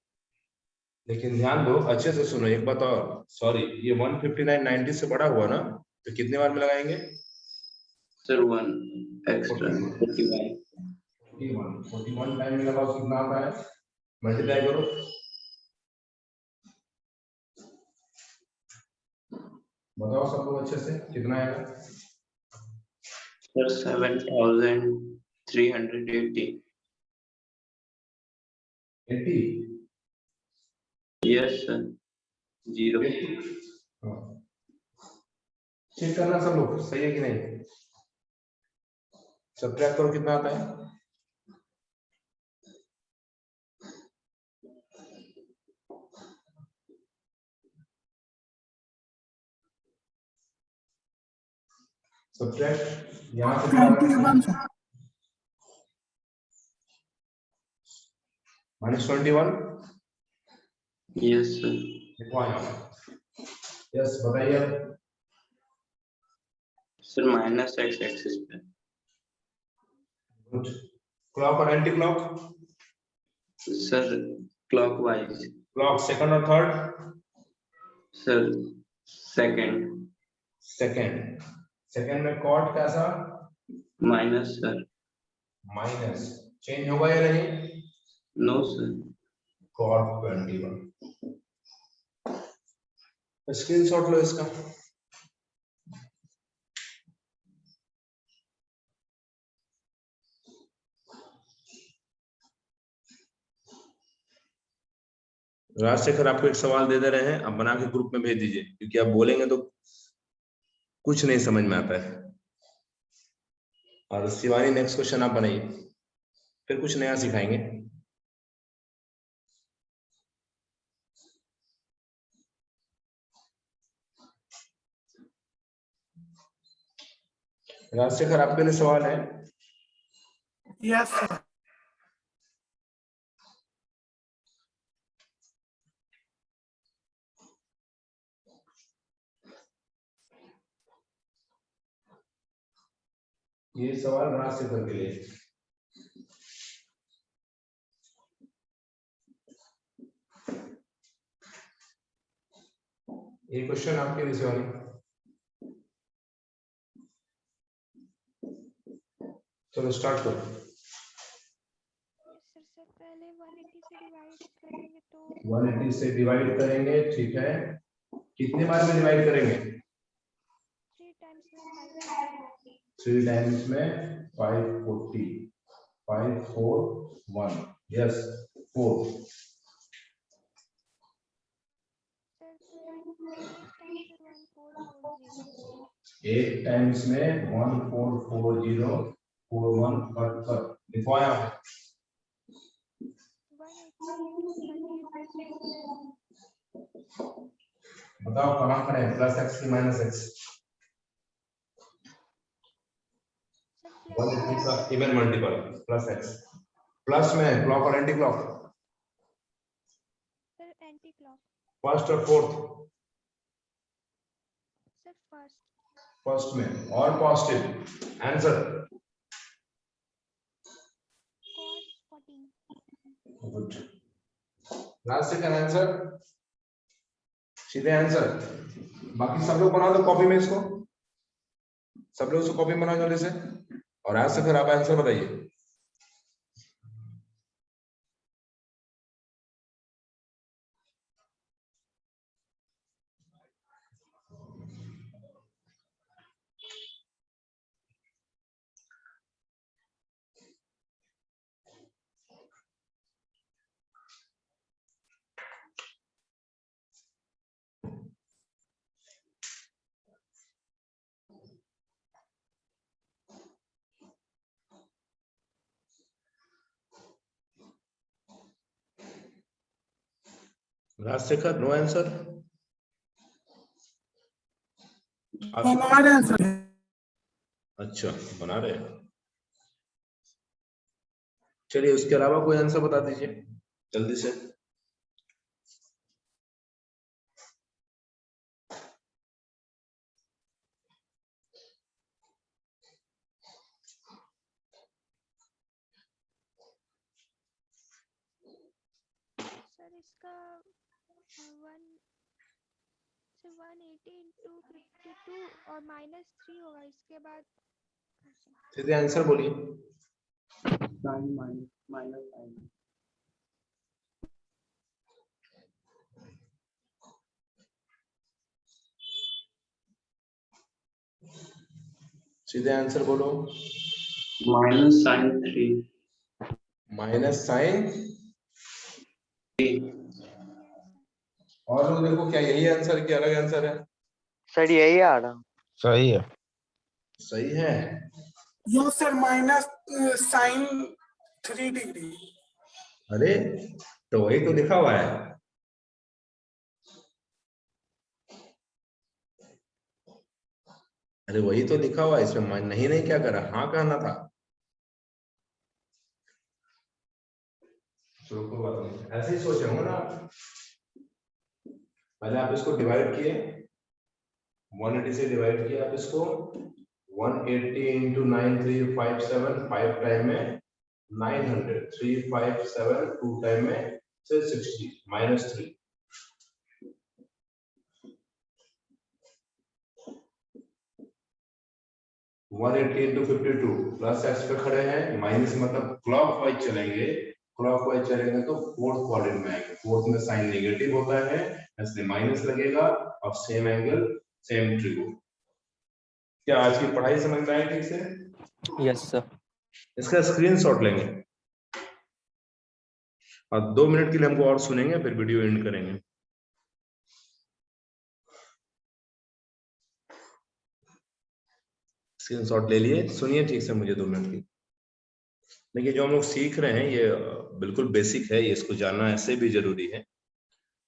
लेकिन ध्यान दो, अच्छे से सुनो एक बात और। सॉरी, ये 159 90 से बड़ा हुआ ना, तो कितने बार में लगाएंगे? Sir 1 extra 41। 41 टाइम में लगाओ, कितना आता है? मल्टीप्लाई करो। बताओ सब लोग अच्छे से, कितना आएगा? सर 7380। 80। Yes sir. 0। चेक करना सब लोग, सही है कि नहीं? सब्ट्रैक्ट करो, कितना आता है? सब्ट्रैक्ट यहाँ से -21 सर। -21। Yes sir. देखो आया। यस, बताइए अब। सर माइनस एक्स एक्सिस पे। गुड। क्लॉक और anti clock? Sir clockwise. Clock second और थर्ड? Sir second. सेकंड में कॉट कैसा? Minus sir. माइनस। चेंज होगा या नहीं? No sir. कॉट 21। स्क्रीनशॉट लो इसका। राजशेखर आपको एक सवाल दे रहे हैं, आप बना के ग्रुप में भेज दीजिए, क्योंकि आप बोलेंगे तो कुछ नहीं समझ में आता है। और शिवानी नेक्स्ट क्वेश्चन आप बनाइए, फिर कुछ नया सिखाएंगे। राजशेखर आपके लिए सवाल है। Yes sir. ये सवाल राजशेखर के लिए। ये क्वेश्चन आपके लिए सवाल। चलो स्टार्ट करो। सर से पहले 180 से डिवाइड करेंगे तो 180 से डिवाइड करेंगे, ठीक है। कितने बार में डिवाइड करेंगे? 3 टाइम्स में 540। 3 टाइम्स में 540। 5 4 1, यस 4। सर तो 8 8 टाइम्स में 1440, 41 कट कर लिखवाया। 180 बताओ कहाँ करें, प्लस एक्स की माइनस एक्स? 180 का even multiple plus X. Plus में क्लॉक और anti clock? Sir anti clock. First और फोर्थ? Sir first. फर्स्ट में और positive answer cos 14। Good. Last second answer, सीधे आंसर। बाकी सब लोग बना दो कॉपी में इसको, सब लोग इसको कॉपी बना जल्दी से, और आज से फिर आप आंसर बताइए। Rajshekhar no answer? बना रहे हैं सर। अच्छा बना रहे हैं, चलिए उसके अलावा कोई आंसर बता दीजिए जल्दी से। सर इसका 180 into 52 और -3 होगा इसके बाद। सीधे आंसर बोलिए। सीधे आंसर बोलो। -sin3। Minus sine. और लोग देखो क्या यही आंसर की अलग आंसर है? सर यही आ रहा। सही है। सही है। Yes sir, minus sine 3 degree. अरे तो वही तो लिखा हुआ है। अरे वही तो लिखा हुआ है, इसमें नहीं नहीं क्या करा, हाँ कहना था। चलो कोई बात नहीं, ऐसे ही सोचे होंगे ना। पहले आप इसको डिवाइड किए, 180 से डिवाइड किया आप इसको। 180 into 9357, 5 टाइम में 900, 357, 2 टाइम में 660, -3। वन 180 into 52 प्लस एक्स पे खड़े हैं, माइनस मतलब क्लॉकवाइज चलेंगे। क्लॉकवाइज चलेंगे तो फोर्थ क्वाड्रेंट में आएंगे। फोर्थ में साइन नेगेटिव होता है इसलिए माइनस लगेगा, और सेम एंगल सेम ट्रिगो। क्या आज की पढ़ाई समझ में आई ठीक से? Yes sir. इसका स्क्रीनशॉट लेंगे और 2 मिनट के लिए हमको और सुनेंगे, फिर वीडियो एंड करेंगे। स्क्रीनशॉट ले लिए, सुनिए ठीक से मुझे 2 मिनट की। देखिए जो हम लोग सीख रहे हैं ये बिल्कुल बेसिक है, ये इसको जानना ऐसे भी जरूरी है।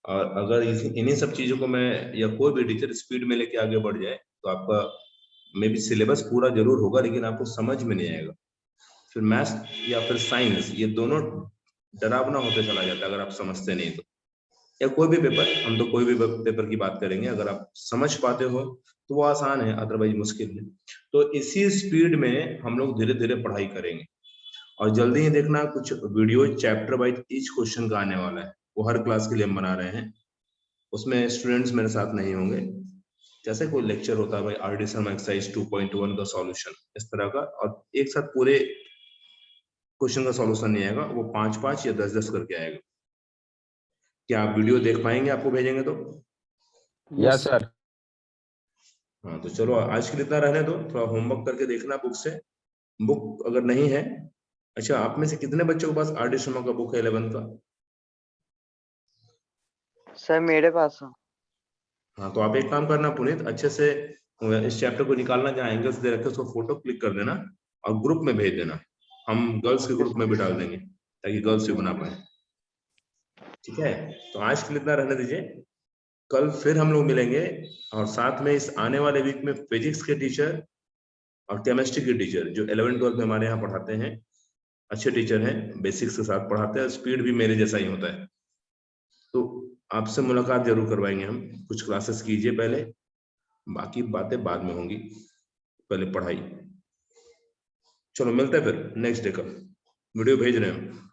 और अगर इन्हीं सब चीजों को मैं या कोई भी टीचर स्पीड में लेके आगे बढ़ जाए तो आपका मे बी सिलेबस पूरा जरूर होगा लेकिन आपको समझ में नहीं आएगा। फिर मैथ्स या फिर साइंस ये दोनों डरावना होते चला जाता है अगर आप समझते नहीं तो। या कोई भी पेपर, हम तो कोई भी पेपर की बात करेंगे, अगर आप समझ पाते हो तो वो आसान है, अदरवाइज मुश्किल है। तो इसी स्पीड में हम लोग धीरे धीरे पढ़ाई करेंगे। और जल्दी ही देखना कुछ video chapter wise each question का आने वाला है, वो हर क्लास के लिए हम बना रहे हैं। उसमें स्टूडेंट्स मेरे साथ नहीं होंगे, जैसे कोई लेक्चर होता है भाई आर.डी. शर्मा एक्सरसाइज 2.1 का सॉल्यूशन इस तरह का, और एक साथ पूरे क्वेश्चन का सॉल्यूशन नहीं आएगा, वो 5-5 या 10-10 करके आएगा। क्या आप वीडियो देख पाएंगे, आपको भेजेंगे तो? Yes sir. हाँ तो चलो आज के लिए इतना रहने दो, थोड़ा होमवर्क करके देखना बुक से। बुक अगर नहीं है, अच्छा आप में से कितने बच्चों के पास आर.डी. शर्मा का बुक है 11th का? सर मेरे पास है। हाँ तो आप एक काम करना पुनीत, अच्छे से इस चैप्टर को निकालना, जहाँ एंगल्स दे रखे उसको फोटो क्लिक कर देना और ग्रुप में भेज देना, हम गर्ल्स के ग्रुप में भी डाल देंगे ताकि गर्ल्स भी बना पाए। ठीक है, तो आज के लिए इतना रहने दीजिए, कल फिर हम लोग मिलेंगे। और साथ में इस आने वाले वीक में फिजिक्स के टीचर और केमिस्ट्री के टीचर जो 11th-12th में हमारे यहाँ पढ़ाते हैं, अच्छे टीचर हैं, बेसिक्स के साथ पढ़ाते हैं, स्पीड भी मेरे जैसा ही होता है, तो आपसे मुलाकात जरूर करवाएंगे हम। कुछ क्लासेस कीजिए पहले, बाकी बातें बाद में होंगी, पहले पढ़ाई। चलो मिलते हैं फिर नेक्स्ट डे का, वीडियो भेज रहे हैं हम।